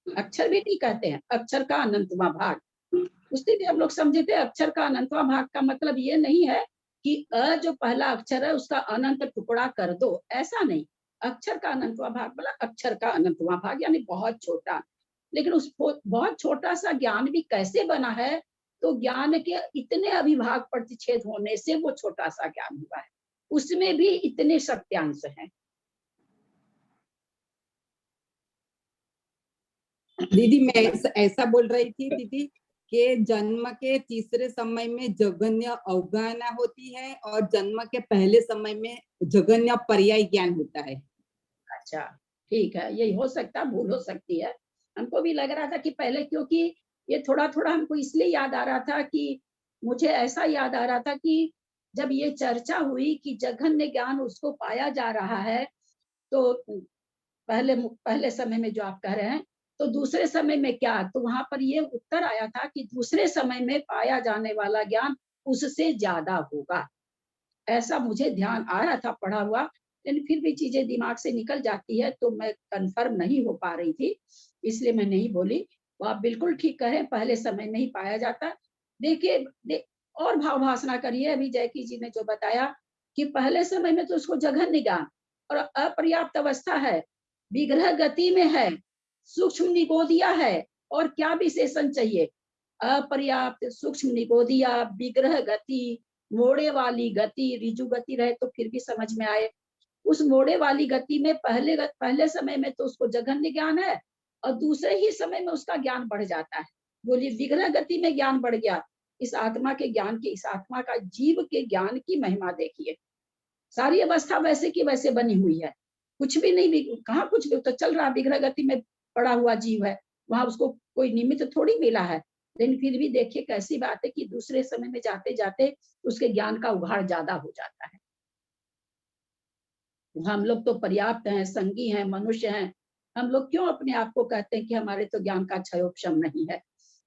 अक्षर भी नहीं कहते हैं, अक्षर का अनंतमा भाग। उससे भी हम लोग समझे थे अक्षर का अनंतमा भाग का मतलब ये नहीं है कि अ जो पहला अक्षर है उसका अनंत टुकड़ा कर दो, ऐसा नहीं। अक्षर का अनंतवा भाग बोला, अक्षर का अनंतवा भाग यानी बहुत छोटा। लेकिन उस बहुत छोटा सा ज्ञान भी कैसे बना है, तो ज्ञान के इतने अविभाग प्रतिच्छेद होने से वो छोटा सा ज्ञान हुआ है, उसमें भी इतने सत्यांश हैं। दीदी मैं ऐसा बोल रही थी दीदी कि जन्म के तीसरे समय में जघन्य अवगाहना होती है और जन्म के पहले समय में जघन्य पर्याय ज्ञान होता है। अच्छा ठीक है, यही हो सकता है, भूल हो सकती है। हमको भी लग रहा था कि पहले, क्योंकि ये थोड़ा थोड़ा हमको इसलिए याद आ रहा था कि मुझे ऐसा याद आ रहा था कि जब ये चर्चा हुई कि जघन्य ज्ञान उसको पाया जा रहा है, तो पहले समय में जो आप कह रहे हैं, तो दूसरे समय में क्या, तो वहां पर ये उत्तर आया था कि दूसरे समय में पाया जाने वाला ज्ञान उससे ज्यादा होगा। ऐसा मुझे ध्यान आ रहा था पढ़ा हुआ, लेकिन फिर भी चीजें दिमाग से निकल जाती है तो मैं कंफर्म नहीं हो पा रही थी, इसलिए मैं नहीं बोली। वो आप बिल्कुल ठीक कहें, पहले समय में ही पाया जाता। देखिए और भाव भासना करिए, अभी जयकी जी ने जो बताया कि पहले समय में तो उसको जघन्य ज्ञान और अपर्याप्त अवस्था है, विग्रह गति में है, सूक्ष्म निगोदिया है, और क्या विशेषण चाहिए, अपर्याप्त, सूक्ष्म निगोदिया, विग्रह गति, मोड़े वाली गति, रिजु गति रहे तो फिर भी समझ में आए। उस मोड़े वाली गति में पहले समय में तो उसको जघन्य ज्ञान है और दूसरे ही समय में उसका ज्ञान बढ़ जाता है। बोलिए विग्रह गति में ज्ञान बढ़ गया, इस आत्मा के ज्ञान की, इस आत्मा का जीव के ज्ञान की महिमा देखिए। सारी अवस्था वैसे की वैसे बनी हुई है, कुछ भी नहीं, कहाँ कुछ भी तो चल रहा, विग्रह गति में पड़ा हुआ जीव है, वहां उसको कोई निमित्त थोड़ी मिला है। लेकिन फिर भी देखिए कैसी बात है कि दूसरे समय में जाते जाते उसके ज्ञान का उघाड़ ज्यादा हो जाता है। हम लोग तो पर्याप्त हैं, संगी हैं, मनुष्य हैं, हम लोग क्यों अपने आप को कहते हैं कि हमारे तो ज्ञान का क्षयोपशम नहीं है।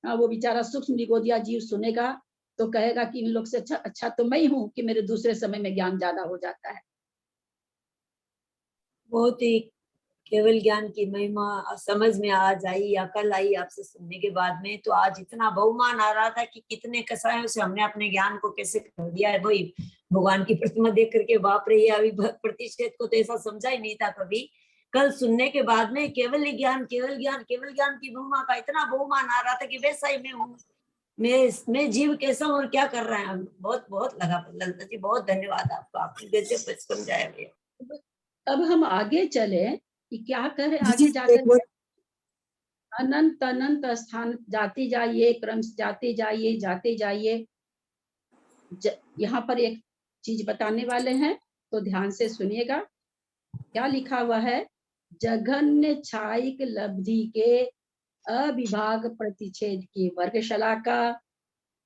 हाँ, वो बेचारा सूक्ष्म निगोदिया जीव सुनेगा तो कहेगा कि इन लोग से अच्छा तो मैं ही हूँ कि मेरे दूसरे समय में ज्ञान ज्यादा हो जाता है। बहुत ही केवल ज्ञान की महिमा समझ में आज आई, अकल आई आपसे सुनने के बाद में। तो आज इतना बहुमान आ रहा था कि कितने कसायों से हमने अपने ज्ञान को कैसे कर दिया है। वही भगवान की प्रतिमा देख करके बाप रे, ये अभी प्रतिषेध को तो ऐसा समझा ही नहीं था कभी। कल सुनने के बाद में केवल ज्ञान केवल ज्ञान केवल ज्ञान की महिमा का इतना बहुमान आ रहा था कि वैसा ही मैं हूँ, मैं जीव कैसा हूँ और क्या कर रहे हैं। बहुत बहुत लगा ललिता जी, बहुत धन्यवाद आपको, आपने गजब समझाया भैया। अब हम आगे चले कि क्या करें जी, आगे एक जाकर। बार अनंत अनंत स्थान जाते जाइए, क्रम से जाते जाइए जाते जाइए। यहाँ पर एक चीज बताने वाले हैं तो ध्यान से सुनिएगा। क्या लिखा हुआ है? जघन्य छायिक लब्धि के अविभाग प्रतिच्छेद की वर्गशला का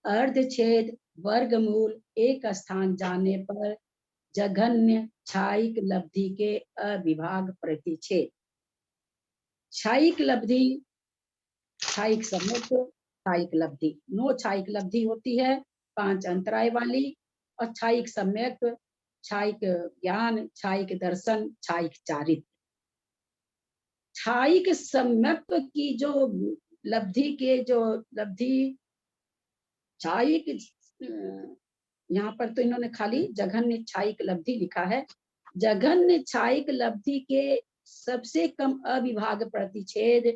अर्धछेद वर्गमूल एक स्थान जाने पर जघन्य छायिक लब्धि के अविभाग प्रतिच्छेद। छायिक लब्धि, छायिक सम्यक्त, छायिक लब्धि, 9 छायिक लब्धि होती है 5 अंतराय वाली, और छायिक सम्यक्त, छायिक ज्ञान, छायिक दर्शन, छायिक चारित्र। छायिक सम्यक्त की जो लब्धि के जो लब्धि छायिक, यहाँ पर तो इन्होंने खाली जघन्य छायिक लब्धि लिखा है। जघन्य छायिक लब्धि के सबसे कम अविभाग प्रतिच्छेद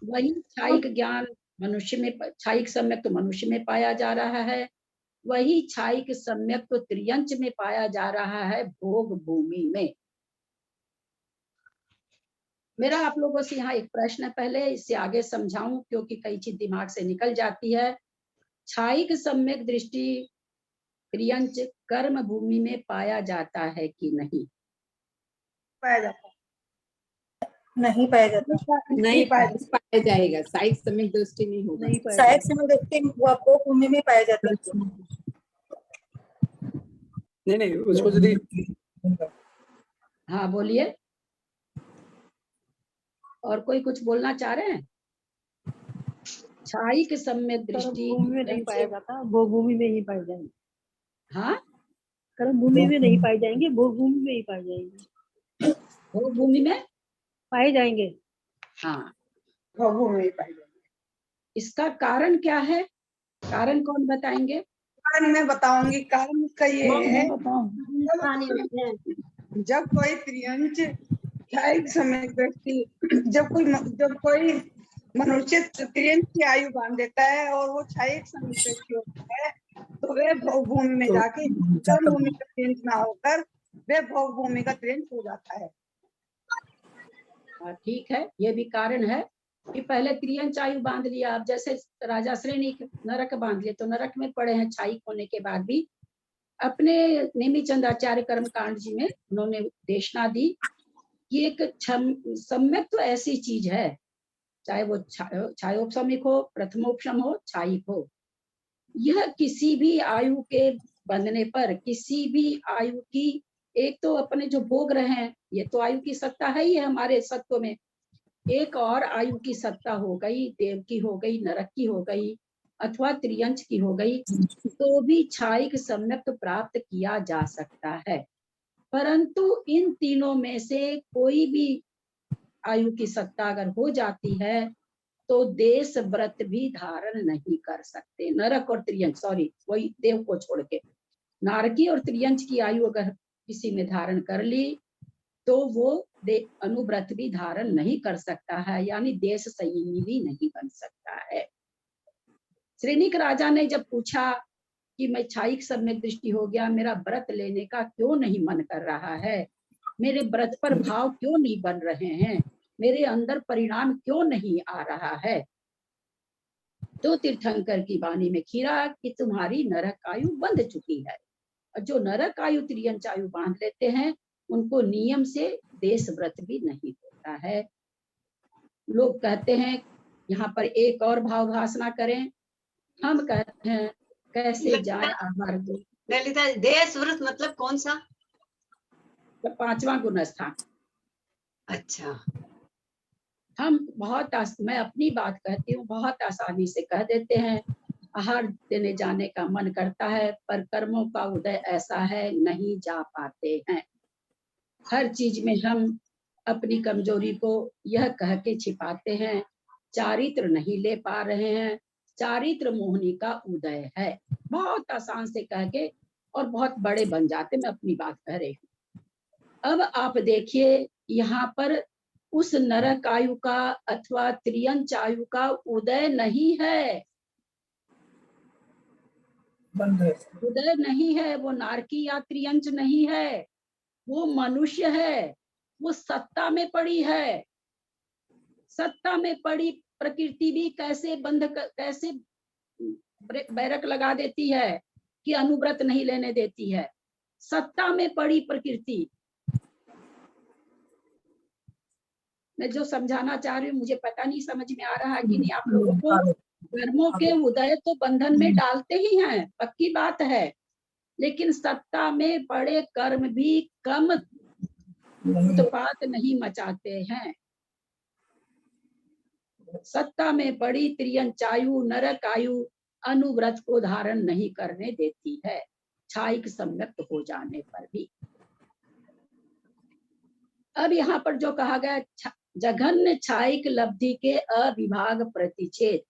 वही छायिक ज्ञान मनुष्य में, छायिक सम्यक तो मनुष्य में पाया जा रहा है, वही छायिक सम्यक तो त्रियंच में पाया जा रहा है, भोग भूमि में। मेरा आप लोगों से यहाँ एक प्रश्न है, पहले इससे आगे समझाऊं क्योंकि कई चीज दिमाग से निकल जाती है। छायिक सम्यक दृष्टि त्रियंच कर्म भूमि में पाया जाता है कि नहीं? पाया जाता है। नहीं पाया जाता, नहीं पाया जाएगा, साइड समय दृष्टि नहीं होगा। नहीं पाया सहायक जाता। समय व्यक्ति वो आपको भूमि में पाया जाता है। नहीं उसको यदि हाँ बोलिए, और कोई कुछ बोलना चाह रहे हैं? छायिक सम्यक दृष्टि भूमि में नहीं पाया जाता, भोग भूमि में ही पाए जाएंगे। हाँ, कर्म भूमि में नहीं पाए जाएंगे, भोग भूमि में ही पाए जाएंगे। भोग भूमि में पाए जाएंगे। हाँ, भूमि में पाया जाता इसका कारण क्या है? कारण कौन बताएंगे? कारण मैं बताऊंगी। कारण इसका ये है, जब कोई त्रियंच छायिक समय व्यक्ति, जब कोई मनुष्य त्रियंच की आयु बांध देता है और वो छायिक समय व्यक्ति होता है, तो वे भोग भूमि में जाके कर्म भूमि का त्रियंच ना होकर वे भोग भूमि का त्रियंच हो जाता है। ठीक है, ये भी कारण है कि पहले त्रियंच आयु बांध लिया। अब जैसे राजा श्रेणी नरक बांध लिए तो नरक में पड़े हैं, छायिक होने के बाद भी। अपने नेमिचंदाचार्य कर्मकांड जी में उन्होंने देशना दी कि एक सम्यक तो ऐसी चीज है, चाहे वो छायोपशमिक हो, प्रथमोपशम हो, छायिक हो, यह किसी भी आयु के बंधने पर, किसी भी आयु की, एक तो अपने जो भोग रहे हैं ये तो आयु की सत्ता है ही है हमारे सत्व में, एक और आयु की सत्ता हो गई, देव की हो गई, नरक की हो गई, अथवा त्रियंच की हो गई, तो भी छायिक सम्यक तो प्राप्त किया जा सकता है। परंतु इन तीनों में से कोई भी आयु की सत्ता अगर हो जाती है तो देश व्रत भी धारण नहीं कर सकते। नरक और त्रियंच, सॉरी वही देव को छोड़ के, नारकी और त्रियंच की आयु अगर किसी ने धारण कर ली तो वो अनुव्रत भी धारण नहीं कर सकता है, यानी देश संयमी भी नहीं बन सकता है। श्रेणिक राजा ने जब पूछा कि मैं छायिक सम्यक दृष्टि हो गया, मेरा व्रत लेने का क्यों नहीं मन कर रहा है, मेरे व्रत पर भाव क्यों नहीं बन रहे हैं, मेरे अंदर परिणाम क्यों नहीं आ रहा है, तो तीर्थंकर की वाणी में खीरा कि तुम्हारी नरक आयु बंध चुकी है। और जो नरक आयु त्रियंच आयु बांध लेते हैं उनको नियम से देश व्रत भी नहीं होता है। लोग कहते हैं यहाँ पर एक और भाव भाषणा करें, हम कहते हैं कैसे जाए आहार दो। ललिता, देश व्रत मतलब कौन सा? 5वां गुणस्थान। अच्छा, हम बहुत मैं अपनी बात कहती हूँ, बहुत आसानी से कह देते हैं आहार देने जाने का मन करता है पर कर्मों का उदय ऐसा है नहीं जा पाते हैं। हर चीज में हम अपनी कमजोरी को यह कह के छिपाते हैं, चारित्र नहीं ले पा रहे हैं, चारित्र मोहनी का उदय है। बहुत आसान से कह के और बहुत बड़े बन जाते, मैं अपनी बात कह रही हूँ। अब आप देखिए यहाँ पर उस नरक आयु का अथवा त्रियंच आयु का उदय नहीं है, बंद है। उदय नहीं है। वो नारकी या त्रियंच नहीं है, वो मनुष्य है। वो सत्ता में पड़ी है। सत्ता में पड़ी प्रकृति भी कैसे कैसे बैरक लगा देती है कि अनुव्रत नहीं लेने देती है। सत्ता में पड़ी प्रकृति। मैं जो समझाना चाह रही हूँ मुझे पता नहीं समझ में आ रहा है कि नहीं आप लोगों को। कर्मों के उदय तो बंधन में डालते ही हैं, पक्की बात है, लेकिन सत्ता में पड़े कर्म भी कम उत्पात नहीं मचाते हैं। सत्ता में पड़ी त्रियंचायु नरक आयु अनुव्रत को धारण नहीं करने देती है, छाइक सम्यक्त हो जाने पर भी। अब यहाँ पर जो कहा गया जघन्य छाइक लब्धि के अविभाग प्रतिच्छेद,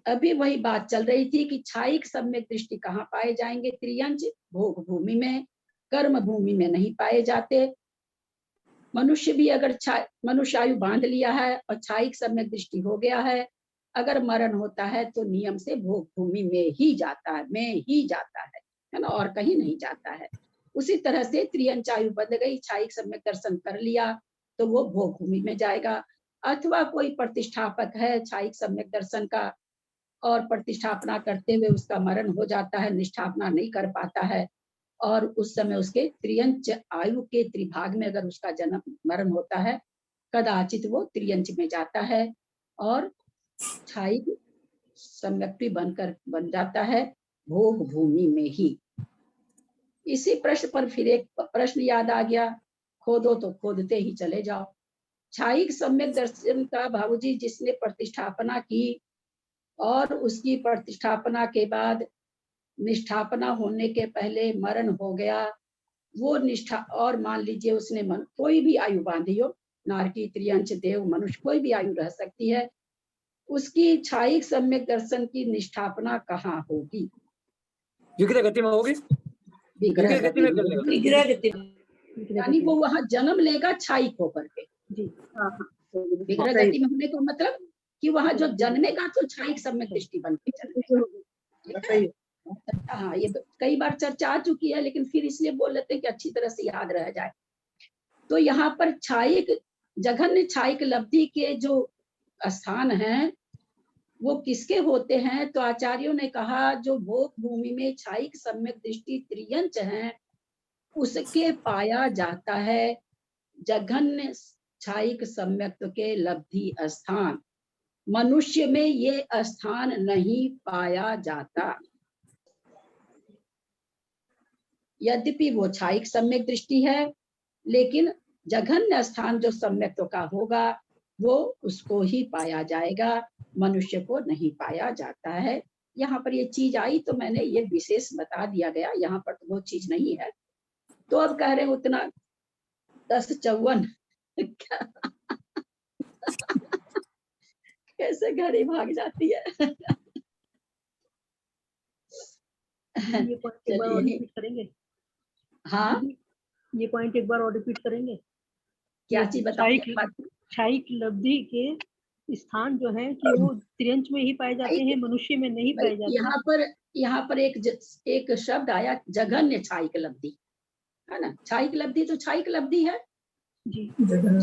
अभी वही बात चल रही थी कि छाइक सम्यक दृष्टि कहाँ पाए जाएंगे? त्रियंच भोग भूमि में, कर्म भूमि में नहीं पाए जाते। मनुष्य भी अगर मनुष्य आयु बांध लिया है और छाइक सम्यक दृष्टि हो गया है, अगर मरण होता है तो नियम से भोग भूमि में ही जाता है ना, और कहीं नहीं जाता है। उसी तरह से त्रियंच आयु बंध गई, छाइक सम्यक दर्शन कर लिया तो वो भोग भूमि में जाएगा। अथवा कोई प्रतिष्ठापक है छाइक सम्यक दर्शन का और प्रतिष्ठापना करते हुए उसका मरण हो जाता है, निष्ठापना नहीं कर पाता है, और उस समय उसके त्रियंच आयु के त्रिभाग में अगर उसका जन्म मरण होता है, कदाचित वो त्रियंच में जाता है और छाइक सम्यक्ति बन जाता है भोग भूमि में ही। इसी प्रश्न पर फिर एक प्रश्न याद आ गया, खोदो तो खोदते ही चले जाओ। छाइक सम्यक दर्शन का भाऊजी जिसने प्रतिष्ठापना की और उसकी प्रतिष्ठापना के बाद निष्ठापना होने के पहले मरण हो गया, वो निष्ठा, और मान लीजिए उसने कोई भी आयु बांधी हो, नारकी त्रियंच देव मनुष्य कोई भी आयु रह सकती है, उसकी छाइक सम्यक दर्शन की निष्ठापना कहाँ होगी? विग्रह गति में होगी। विग्रह गति में, विग्रह गति में, यानी वो वहां जन्म लेगा छाइक होकर के। जी हाँ हाँ, विग्रह गति में होने का मतलब कि वहां जो जन्मेगा तो छाइक सम्यक दृष्टि बन के जन्मेगा। हाँ, ये तो कई बार चर्चा आ चुकी है, लेकिन फिर इसलिए बोल लेते हैं कि अच्छी तरह से याद रह जाए। तो यहाँ पर छाइक जघन्य छाइक लब्धि के जो स्थान हैं वो किसके होते हैं? तो आचार्यों ने कहा जो भोग भूमि में छाइक सम्यक दृष्टि त्रियंच है उसके पाया जाता है जघन्य छाइक सम्यक के लब्धि स्थान। मनुष्य में ये स्थान नहीं पाया जाता। यद्यपि वो छाइक सम्यक दृष्टि है, लेकिन जघन्य स्थान जो सम्यक का होगा वो उसको ही पाया जाएगा, मनुष्य को नहीं पाया जाता है। यहाँ पर ये चीज आई तो मैंने ये विशेष बता दिया गया, यहाँ पर तो वो चीज नहीं है। तो अब कह रहे उतना 10:54 कैसे घड़ी भाग जाती है। ये पॉइंट एक बार और रिपीट करेंगे? हाँ, ये पॉइंट एक बार और रिपीट करेंगे? क्या चीज बताइए? छाइक लब्धि के स्थान जो है कि वो त्रियंच में ही पाए जाते हैं, मनुष्य में नहीं पाए जाते। यहाँ पर एक शब्द आया जघन्य छाइक लब्धि, है ना। छाइक लब्धि तो छाइक लब्धि है जी।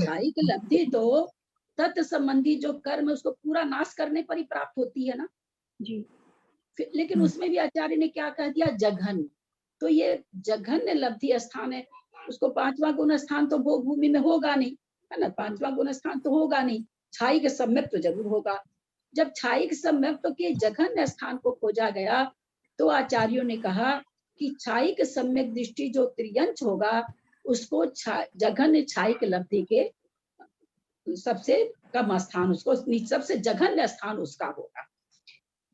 छाइक लब्धि तो तत् संबंधी जो कर्म उसको पूरा नाश करने पर ही प्राप्त होती है ना जी। लेकिन उसमें भी आचार्य ने क्या कह दिया? जघन्य। तो ये जघन्य लब्धि स्थान है, उसको 5वां गुण स्थान तो भोग भूमि में होगा नहीं, है ना। 5वां गुण स्थान तो होगा नहीं, छाइक सम्यक तो जरूर होगा। जब छाइक सम्यक तो के जघन्य स्थान को खोजा गया तो आचार्यों ने कहा कि छाइक सम्यक दृष्टि जो त्रियंच होगा उसको जघन्य छाइक लब्धि के सबसे कम स्थान, उसको सबसे जघन्य स्थान उसका होगा।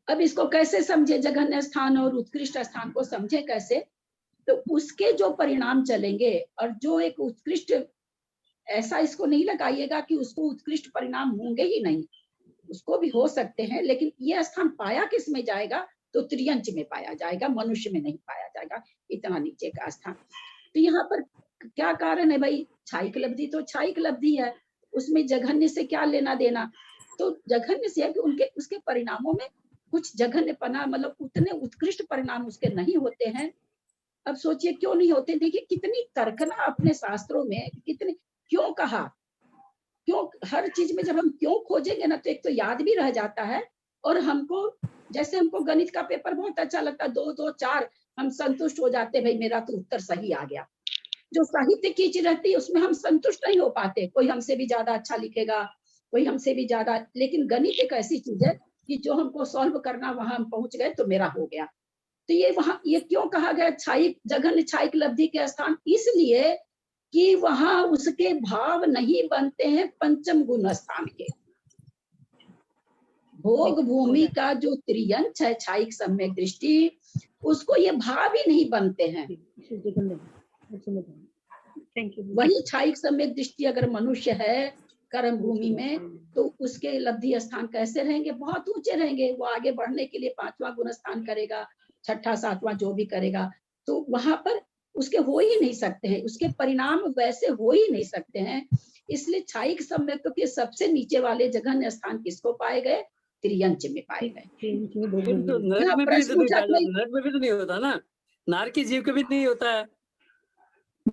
अब इसको कैसे समझे? जघन्य स्थान और उत्कृष्ट स्थान को समझे कैसे? तो उसके जो परिणाम चलेंगे, और जो एक उत्कृष्ट, ऐसा इसको नहीं लगाइएगा कि उसको उत्कृष्ट परिणाम होंगे ही नहीं, उसको भी हो सकते हैं, लेकिन ये स्थान पाया किस में जाएगा? तो त्रियंच में पाया जाएगा, मनुष्य में नहीं पाया जाएगा, इतना नीचे का स्थान। तो यहाँ पर क्या कारण है भाई? क्षायिक लब्धि तो क्षायिक लब्धि है, उसमें जघन्य से क्या लेना देना? तो जघन्य से है कि उनके उसके परिणामों में कुछ जघन्यपना, मतलब उतने उत्कृष्ट परिणाम उसके नहीं होते हैं। अब सोचिए क्यों नहीं होते? देखिए कितनी तर्कना अपने शास्त्रों में, कितने क्यों कहा, क्यों, हर चीज में जब हम क्यों खोजेंगे ना तो एक तो याद भी रह जाता है, और हमको जैसे हमको गणित का पेपर बहुत अच्छा लगता है, 2 2 4 हम संतुष्ट हो जाते, भाई मेरा तो उत्तर सही आ गया। जो साहित्य की चीज रहती है उसमें हम संतुष्ट नहीं हो पाते, कोई हमसे भी ज्यादा अच्छा लिखेगा, कोई हमसे भी ज्यादा, लेकिन गणित एक ऐसी चीज है कि जो हमको सॉल्व करना, वहां हम पहुंच गए तो मेरा हो गया। तो ये वहां ये क्यों कहा गया क्षायिक, जघन्य क्षायिक लब्धि के स्थान? इसलिए कि वहां उसके भाव नहीं बनते हैं पंचम गुण स्थान के। भोग भूमि का जो त्रियंच है क्षायिक सम्यक दृष्टि, उसको ये भाव ही नहीं बनते हैं। वही क्षायिक सम्यक दृष्टि अगर मनुष्य है कर्म भूमि में, तो उसके लब्धि स्थान कैसे रहेंगे? बहुत ऊंचे रहेंगे। वो आगे बढ़ने के लिए 5वां गुण स्थान करेगा, 6ठा 7वां जो भी करेगा, तो वहां पर उसके हो ही नहीं सकते हैं, उसके परिणाम वैसे हो ही नहीं सकते हैं। इसलिए क्षायिक सम्यक के सबसे नीचे वाले जघन्य स्थान किसको पाए गए? त्रियंच में पाए गए। नरक में भी तो नहीं होता ना, नारकी जीव के भी नहीं होता है।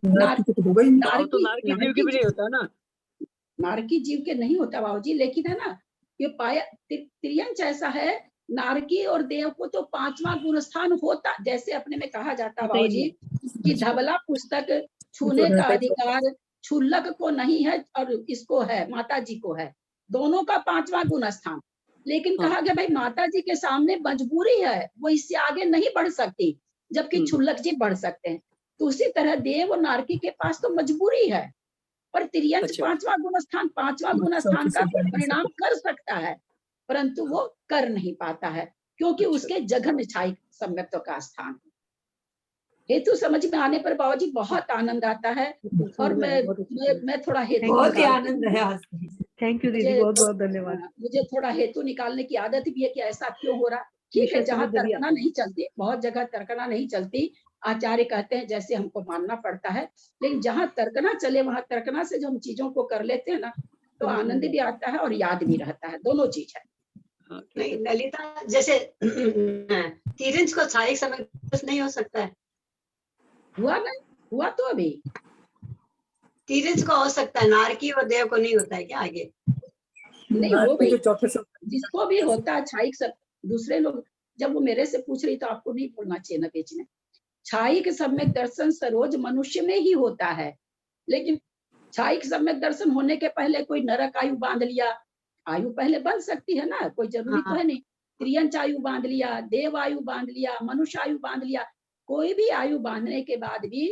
नारकी तो होगा ही नहीं। तो नारकी जीव के भी नहीं होता ना, नारकी जीव के नहीं होता बाबूजी, लेकिन है ना ये पाया त्रियंच ऐसा है, नारकी और देव को तो 5वां गुण स्थान होता, जैसे अपने में कहा जाता है बाबूजी कि धवला पुस्तक छूने का अधिकार क्षुल्लक को नहीं है और इसको है, माता जी को है, दोनों का 5वां गुण स्थान। लेकिन कहा गया भाई माता जी के सामने मजबूरी है, वो इससे आगे नहीं बढ़ सकती, जबकि क्षुल्लक जी बढ़ सकते हैं। तो उसी तरह देव और नारकी के पास तो मजबूरी है, पर त्रियंच 5वां गुण स्थान, 5वां गुण स्थान का परिणाम कर सकता है, परंतु वो कर नहीं पाता है, क्योंकि उसके जघन्य क्षायिक सम्यक्त्व का स्थान। हेतु समझ में आने पर बाबूजी बहुत आनंद आता है, और मैं थोड़ा हेतु बहुत ही आनंद है आज। थैंक यू दीदी, बहुत बहुत धन्यवाद। मुझे थोड़ा हेतु निकालने की आदत भी है कि ऐसा क्यों हो रहा। ठीक है, जहाँ तर्कना नहीं चलती, बहुत जगह तर्कना नहीं चलती, आचार्य कहते हैं जैसे हमको मानना पड़ता है, लेकिन जहाँ तर्कना चले वहां तर्कना से जो हम चीजों को कर लेते हैं ना, तो आनंद भी आता है और याद भी रहता है, दोनों चीज है। नहीं ललिता, जैसे तिरंज को क्षायिक समय नहीं हो सकता है? हुआ नहीं हुआ तो अभी तिरंज को हो सकता है, नारकी और देव को नहीं होता है क्या आगे? नहीं हो भाई, जिसको भी होता है क्षायिक सब। दूसरे लोग जब वो मेरे से पूछ रही तो आपको नहीं बोलना चाहिए ना बेचने। क्षायिक सम्यक दर्शन सरोज मनुष्य में ही होता है, लेकिन क्षायिक सम्यक दर्शन होने के पहले कोई नरक आयु बांध लिया, आयु पहले बन सकती है ना, कोई जरूरी तो है नहीं। त्रियंच आयु बांध लिया, देव आयु बांध लिया, मनुष्य आयु बांध लिया, कोई भी आयु बांधने के बाद भी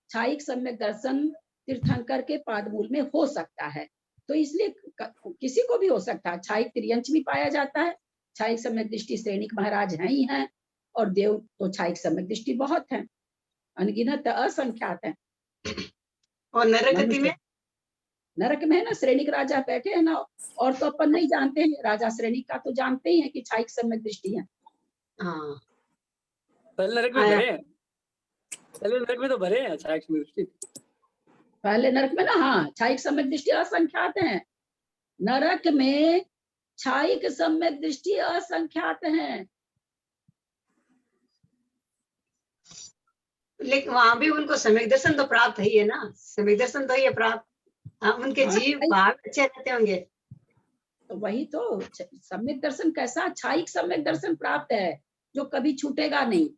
क्षायिक सम्यक दर्शन तीर्थंकर के पादमूल में हो सकता है। तो इसलिए किसी को भी हो सकता है। क्षायिक त्रियंच भी पाया जाता है, क्षायिक सम्यक दृष्टि श्रेणिक महाराज हैं ही हैं, और देव तो क्षायिक सम्यक दृष्टि बहुत है, अनगिनत असंख्यात है। और नरक में? नरक में है ना श्रेणिक राजा बैठे हैं ना, और तो अपन नहीं जानते हैं, राजा श्रेणिक का तो जानते ही है कि क्षायिक सम्यक दृष्टि है। हाँ, पहले नरक में भरे हैं, पहले नरक में तो भरे हैं क्षायिक सम्यक दृष्टि। पहले नरक में ना, हाँ, क्षायिक सम्यक दृष्टि असंख्यात है, नरक में क्षायिक सम्यक दृष्टि असंख्यात है। लेकिन वहां भी उनको सम्यक दर्शन तो प्राप्त है ना, सम्यक दर्शन तो ये प्राप्त। हाँ, उनके जीव भाव अच्छे रहते होंगे। तो वही तो सम्यक दर्शन कैसा? क्षायिक सम्यक दर्शन प्राप्त है जो कभी छूटेगा नहीं।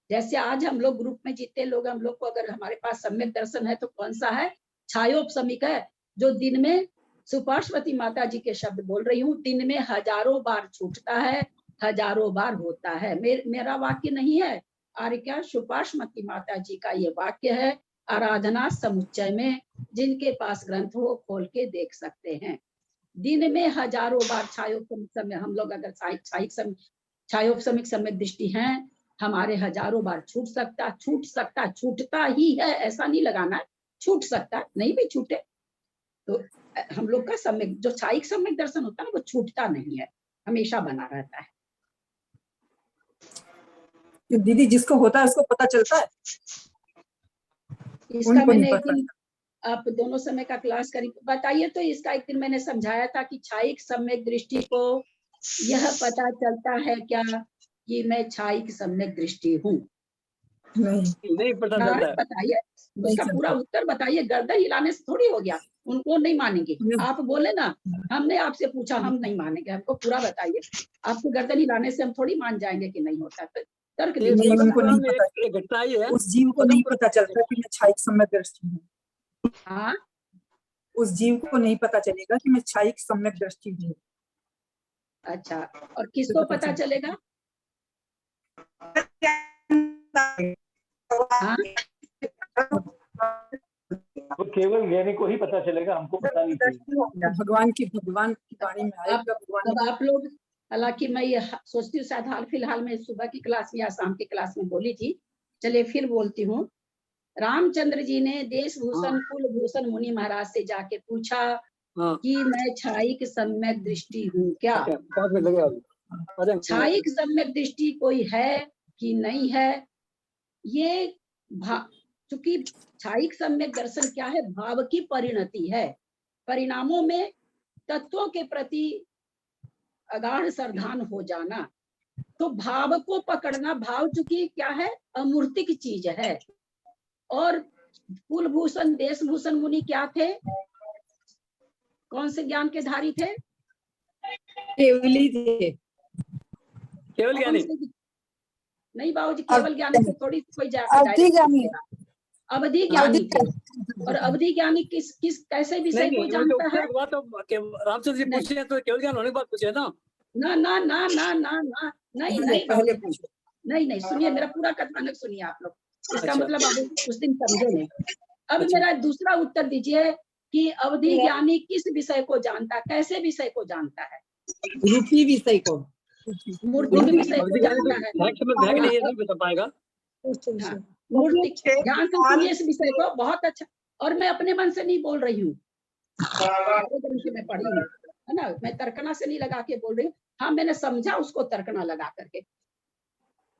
जैसे आज हम लोग ग्रुप में जितने लोग, हम लोग को अगर हमारे पास सम्यक दर्शन है तो कौन सा है? छायोपसमिक है, जो दिन में सुपार्श्वती माता जी के शब्द बोल रही हूँ, दिन में हजारों बार छूटता है, हजारों बार होता है। मेरा वाक्य नहीं है, आर्य क्या सुपार्श्वती माता जी का ये वाक्य है। आराधना समुच्चय में जिनके पास ग्रंथ हो खोल के देख सकते हैं। दिन में हजारों बार छायोपसमिक समय, हम लोग अगर छायोपसमिक सम्यक दृष्टि है, हमारे हजारों बार छूट सकता, छूटता ही है, ऐसा नहीं लगाना, छूट सकता, नहीं भी छूटे तो हम लोग का सम्यक जो क्षायिक सम्यक दर्शन होता है ना, वो छूटता नहीं है, हमेशा बना रहता है। दीदी जिसको होता है उसको पता चलता है। इसका उनको मैंने नहीं एक पता। दिन, आप दोनों समय का क्लास करी बताइए तो इसका एक दिन मैंने समझाया था कि छायिक सम्यक दृष्टि को यह पता चलता है क्या कि मैं छायिक सम्यक दृष्टि हूँ? नहीं पता हाँ, चलता है। बताइए नहीं उसका पूरा चलता। उत्तर बताइए। गर्दन हिलाने से थोड़ी हो गया, उनको नहीं मानेंगे। आप बोले ना, हमने आपसे पूछा, हम नहीं मानेंगे, हमको पूरा बताइए। आपको गर्दन हिलाने से हम थोड़ी मान जाएंगे कि नहीं होता। तो तर्क ये दीजिए। नहीं, पद्म उनको नहीं पुराण में पता। एक घटना आई है। उस जीव को पद्म नहीं पुराण पता चलता कि मैं छायिक सम्यक दृष्टि हूँ। हाँ, उस जीव को नहीं पता चलेगा कि मैं छायिक सम्यक दृष्टि हूँ। अच्छा, और किसको पता चलेगा? हाँ, वो केवल ज्ञानी को ही पता चलेगा, हमको पता नहीं चलेगा। भगवान की वाणी में आएगा। भगवान अब आप लोग, हालांकि मैं ये सोचती हूँ शायद हाल फिलहाल में सुबह की क्लास में या शाम की क्लास में बोली थी, चलिए फिर बोलती हूँ। रामचंद्र जी ने देशभूषण कुलभूषण मुनि महाराज से जाके पूछा कि मैं छायिक सम्यक दृष्टि हूँ क्या? बाद में लगे अभी। छायिक सम्यक दृष्टि कोई है कि नहीं है? ये चूंकि छायिक सम्यक दर्शन क्या है? भाव की परिणति है, परिणामों में तत्वों के प्रति अगाढ़ श्रद्धान हो जाना। तो भाव को पकड़ना, भाव चूंकि क्या है? अमूर्तिक चीज है। और कुलभूषण देशभूषण मुनि क्या थे? कौन से ज्ञान के धारी थे? केवली थे। केवल ज्ञानी नहीं बाबूजी, केवल ज्ञानी से थोड़ी कोई अवधि ज्ञानी, अवधि ज्ञानी थे। और अवधि ज्ञानी किस कैसे विषय को जानता है? रामचंद्र जी पूछे तो केवल ज्ञान होने के बाद पूछे ना। ना ना ना ना ना ना, नहीं नहीं बाबूजी, नहीं, सुनिए मेरा पूरा कथानक सुनिए आप लोग। इसका मतलब आप उस दिन समझे नहीं। अब मेरा दूसरा उत्तर दीजिए कि अवधि ज्ञानी किस विषय को जानता, कैसे विषय को जानता है? रूपी विषय को, मूर्ति के विषय को जानता है। नहीं बता पाएगा। मूर्ति ध्यान से सुनिए इस विषय को, बहुत अच्छा। और मैं अपने मन से नहीं बोल रही हूँ, मैं पढ़ी हूँ, है ना, मैं तर्कना से नहीं लगा के बोल रही हूँ। हाँ, मैंने समझा उसको तर्कना लगा करके।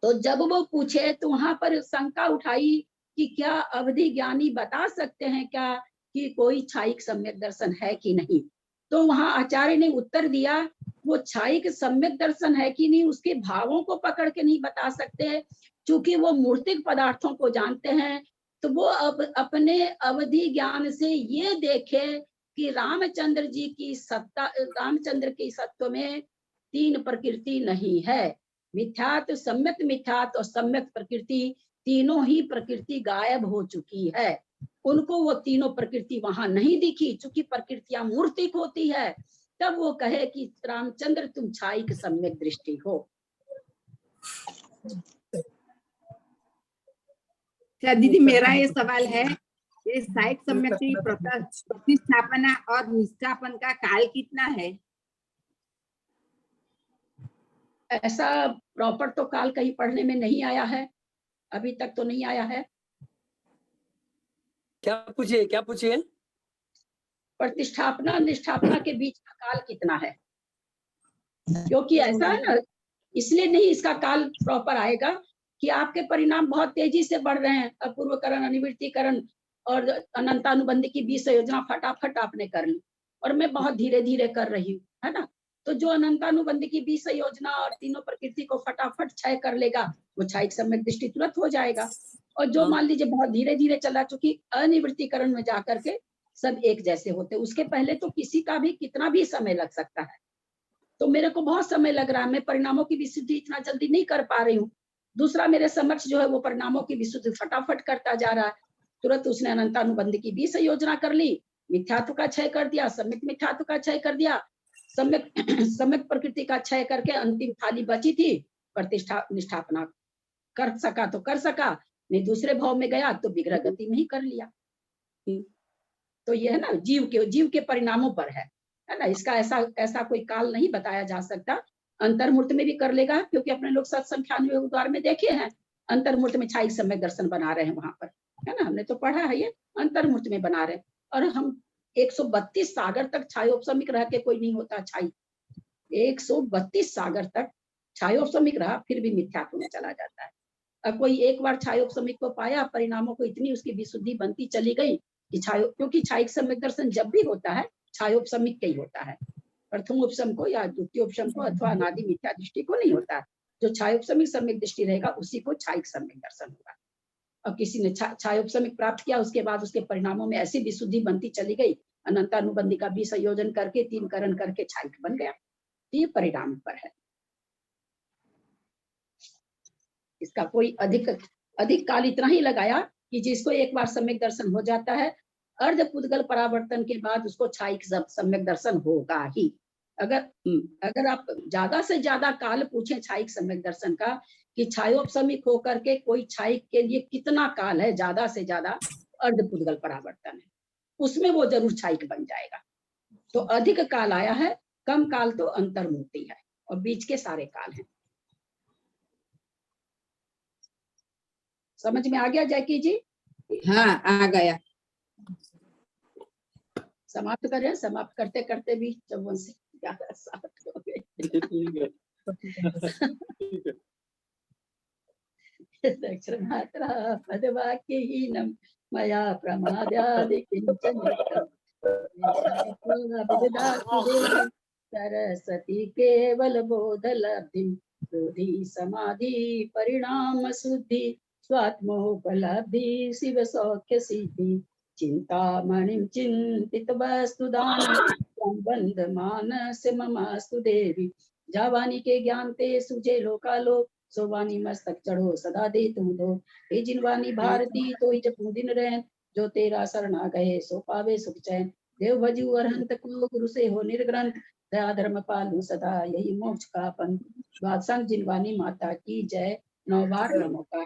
तो जब वो पूछे तो वहां पर शंका उठाई कि क्या अवधि ज्ञानी बता सकते हैं क्या कि कोई छायिक सम्यक दर्शन है कि नहीं? तो वहां आचार्य ने उत्तर दिया, वो छायिक सम्यक दर्शन है कि नहीं उसके भावों को पकड़ के नहीं बता सकते, क्योंकि वो मूर्तिक पदार्थों को जानते हैं। तो वो अब अपने अवधि ज्ञान से ये देखे कि रामचंद्र जी की सत्ता, रामचंद्र के सत्व में तीन प्रकृति नहीं है। मिथ्यात्व, सम्यक मिथ्यात्व और सम्यक प्रकृति, तीनों ही प्रकृति गायब हो चुकी है। उनको वो तीनों प्रकृति वहां नहीं दिखी, चूंकि प्रकृतियां मूर्तिक होती है। तब वो कहे कि रामचंद्र तुम छायिक सम्यक दृष्टि हो। क्या दीदी, मेरा ये सवाल है, ये छायिक सम्यक की प्रतिष्ठापना और निष्ठापन का काल कितना है? ऐसा प्रॉपर तो काल कहीं पढ़ने में नहीं आया है, अभी तक तो नहीं आया है। क्या पूछिए? प्रतिष्ठापना निष्ठापना के बीच का काल कितना है? क्योंकि ऐसा है ना, इसलिए नहीं इसका काल प्रॉपर आएगा कि आपके परिणाम बहुत तेजी से बढ़ रहे हैं। अपूर्वकरण, अनिवृत्तिकरण और अनंतानुबंध की 20 योजना फटाफट आपने कर ली, और मैं बहुत धीरे धीरे कर रही हूँ, है ना। तो जो अनंतानुबंध की 20 योजना और तीनों प्रकृति को फटाफट क्षय कर लेगा, वो छायिक सम्यक दृष्टि तुरंत हो जाएगा। और जो मान लीजिए बहुत धीरे धीरे चला, चूंकि अनिवृत्तिकरण में जाकर के सब एक जैसे होते, उसके पहले तो किसी का भी कितना भी समय लग सकता है। तो मेरे को बहुत समय लग रहा है, मैं परिणामों की विशुद्धि इतना जल्दी नहीं कर पा रही हूँ। दूसरा मेरे समक्ष जो है वो परिणामों की विशुद्धि फटाफट करता जा रहा है। तुरंत उसने अनंतानुबंध की 20 योजना कर ली, मिथ्यात्व का क्षय कर दिया, सम्यक मिथ्यात्व का क्षय कर दिया, सम्यक प्रकृति का क्षय करके अंतिम थाली बची थी, प्रतिष्ठा निष्ठापना कर सका तो कर सका, नहीं दूसरे भाव में गया तो विग्रह गति में ही कर लिया। तो ये है ना, जीव के परिणामों पर है ना। इसका ऐसा कोई काल नहीं बताया जा सकता। अंतर्मूर्त में भी कर लेगा, क्योंकि अपने लोग 7 द्वार में देखे हैं, अंतर्मूर्त में छायिक सम्यक दर्शन बना रहे हैं वहां पर, है ना, हमने तो पढ़ा है ये, अंतर्मूर्त में बना रहे हैं। और हम 132 सागर तक छायोपसमिक रह के कोई नहीं होता छाई, 132 सागर तक छायोपसमिक रहा फिर भी मिथ्यात्व में चला जाता है। अब कोई एक बार छायोपशमिक को पाया, परिणामों को इतनी उसकी विशुद्धि बनती चली गई कि क्योंकि छायिक सम्यक दर्शन जब भी होता है छायोपशमिक का ही होता है, प्रथम उपशम को या द्वितीय उपशम को अथवा अनादि मिथ्या दृष्टि को नहीं होता। जो छायोपशमिक सम्यक दृष्टि रहेगा उसी को छायिक सम्यक दर्शन होगा। अब किसी ने छायोपशमिक प्राप्त किया, उसके बाद उसके परिणामों में ऐसी विशुद्धि बनती चली गई, अनंतानुबंधी का विसंयोजन करके 3 करण करके छायिक बन गया। ये परिणाम पर है। इसका कोई अधिक काल इतना ही लगाया कि जिसको एक बार सम्यक दर्शन हो जाता है, अर्ध पुद्गल परावर्तन के बाद उसको छायिक सम्यक दर्शन होगा ही। अगर आप ज्यादा से ज्यादा काल पूछे छायिक सम्यक दर्शन का कि छायोपशमिक होकर के कोई छायिक के लिए कितना काल है, ज्यादा से ज्यादा अर्ध पुद्गल परावर्तन है, उसमें वो जरूर छायिक बन जाएगा। तो अधिक काल आया है, कम काल तो अंतर्मुक्ति है और बीच के सारे काल हैं। समझ में आ गया जैकी जी? हाँ आ गया। समाप्त करें, समाप्त करते करते भी 54 से 11 हो गए। दक्षिणात्रा पदवाक्यहीनं मया प्रमादादि किंचन सरस्वती केवल बोधलब्धिं बोधि समाधि परिणाम शुद्धि स्वात्मोपलब्धि शिव सौख्य सिद्धि चिंतामणिं चिंतित वस्तुदानं संबंध मानस ममास्तु देवी जावानी के ज्ञान ते सुझे लोकालोक सोवानी मस्तक चढ़ो सदा दे तुम दो। हे जिनवानी भारती तो ही जपू दिन रहन जो तेरा शरणा गए सो पावे सुख चैन। देव भजू अरहंत को गुरु से हो निर्ग्रंथ दया धर्म पालू सदा यही मोक्ष का पंथ। बादशाह जिनवानी माता की जय। 9 बार नमो का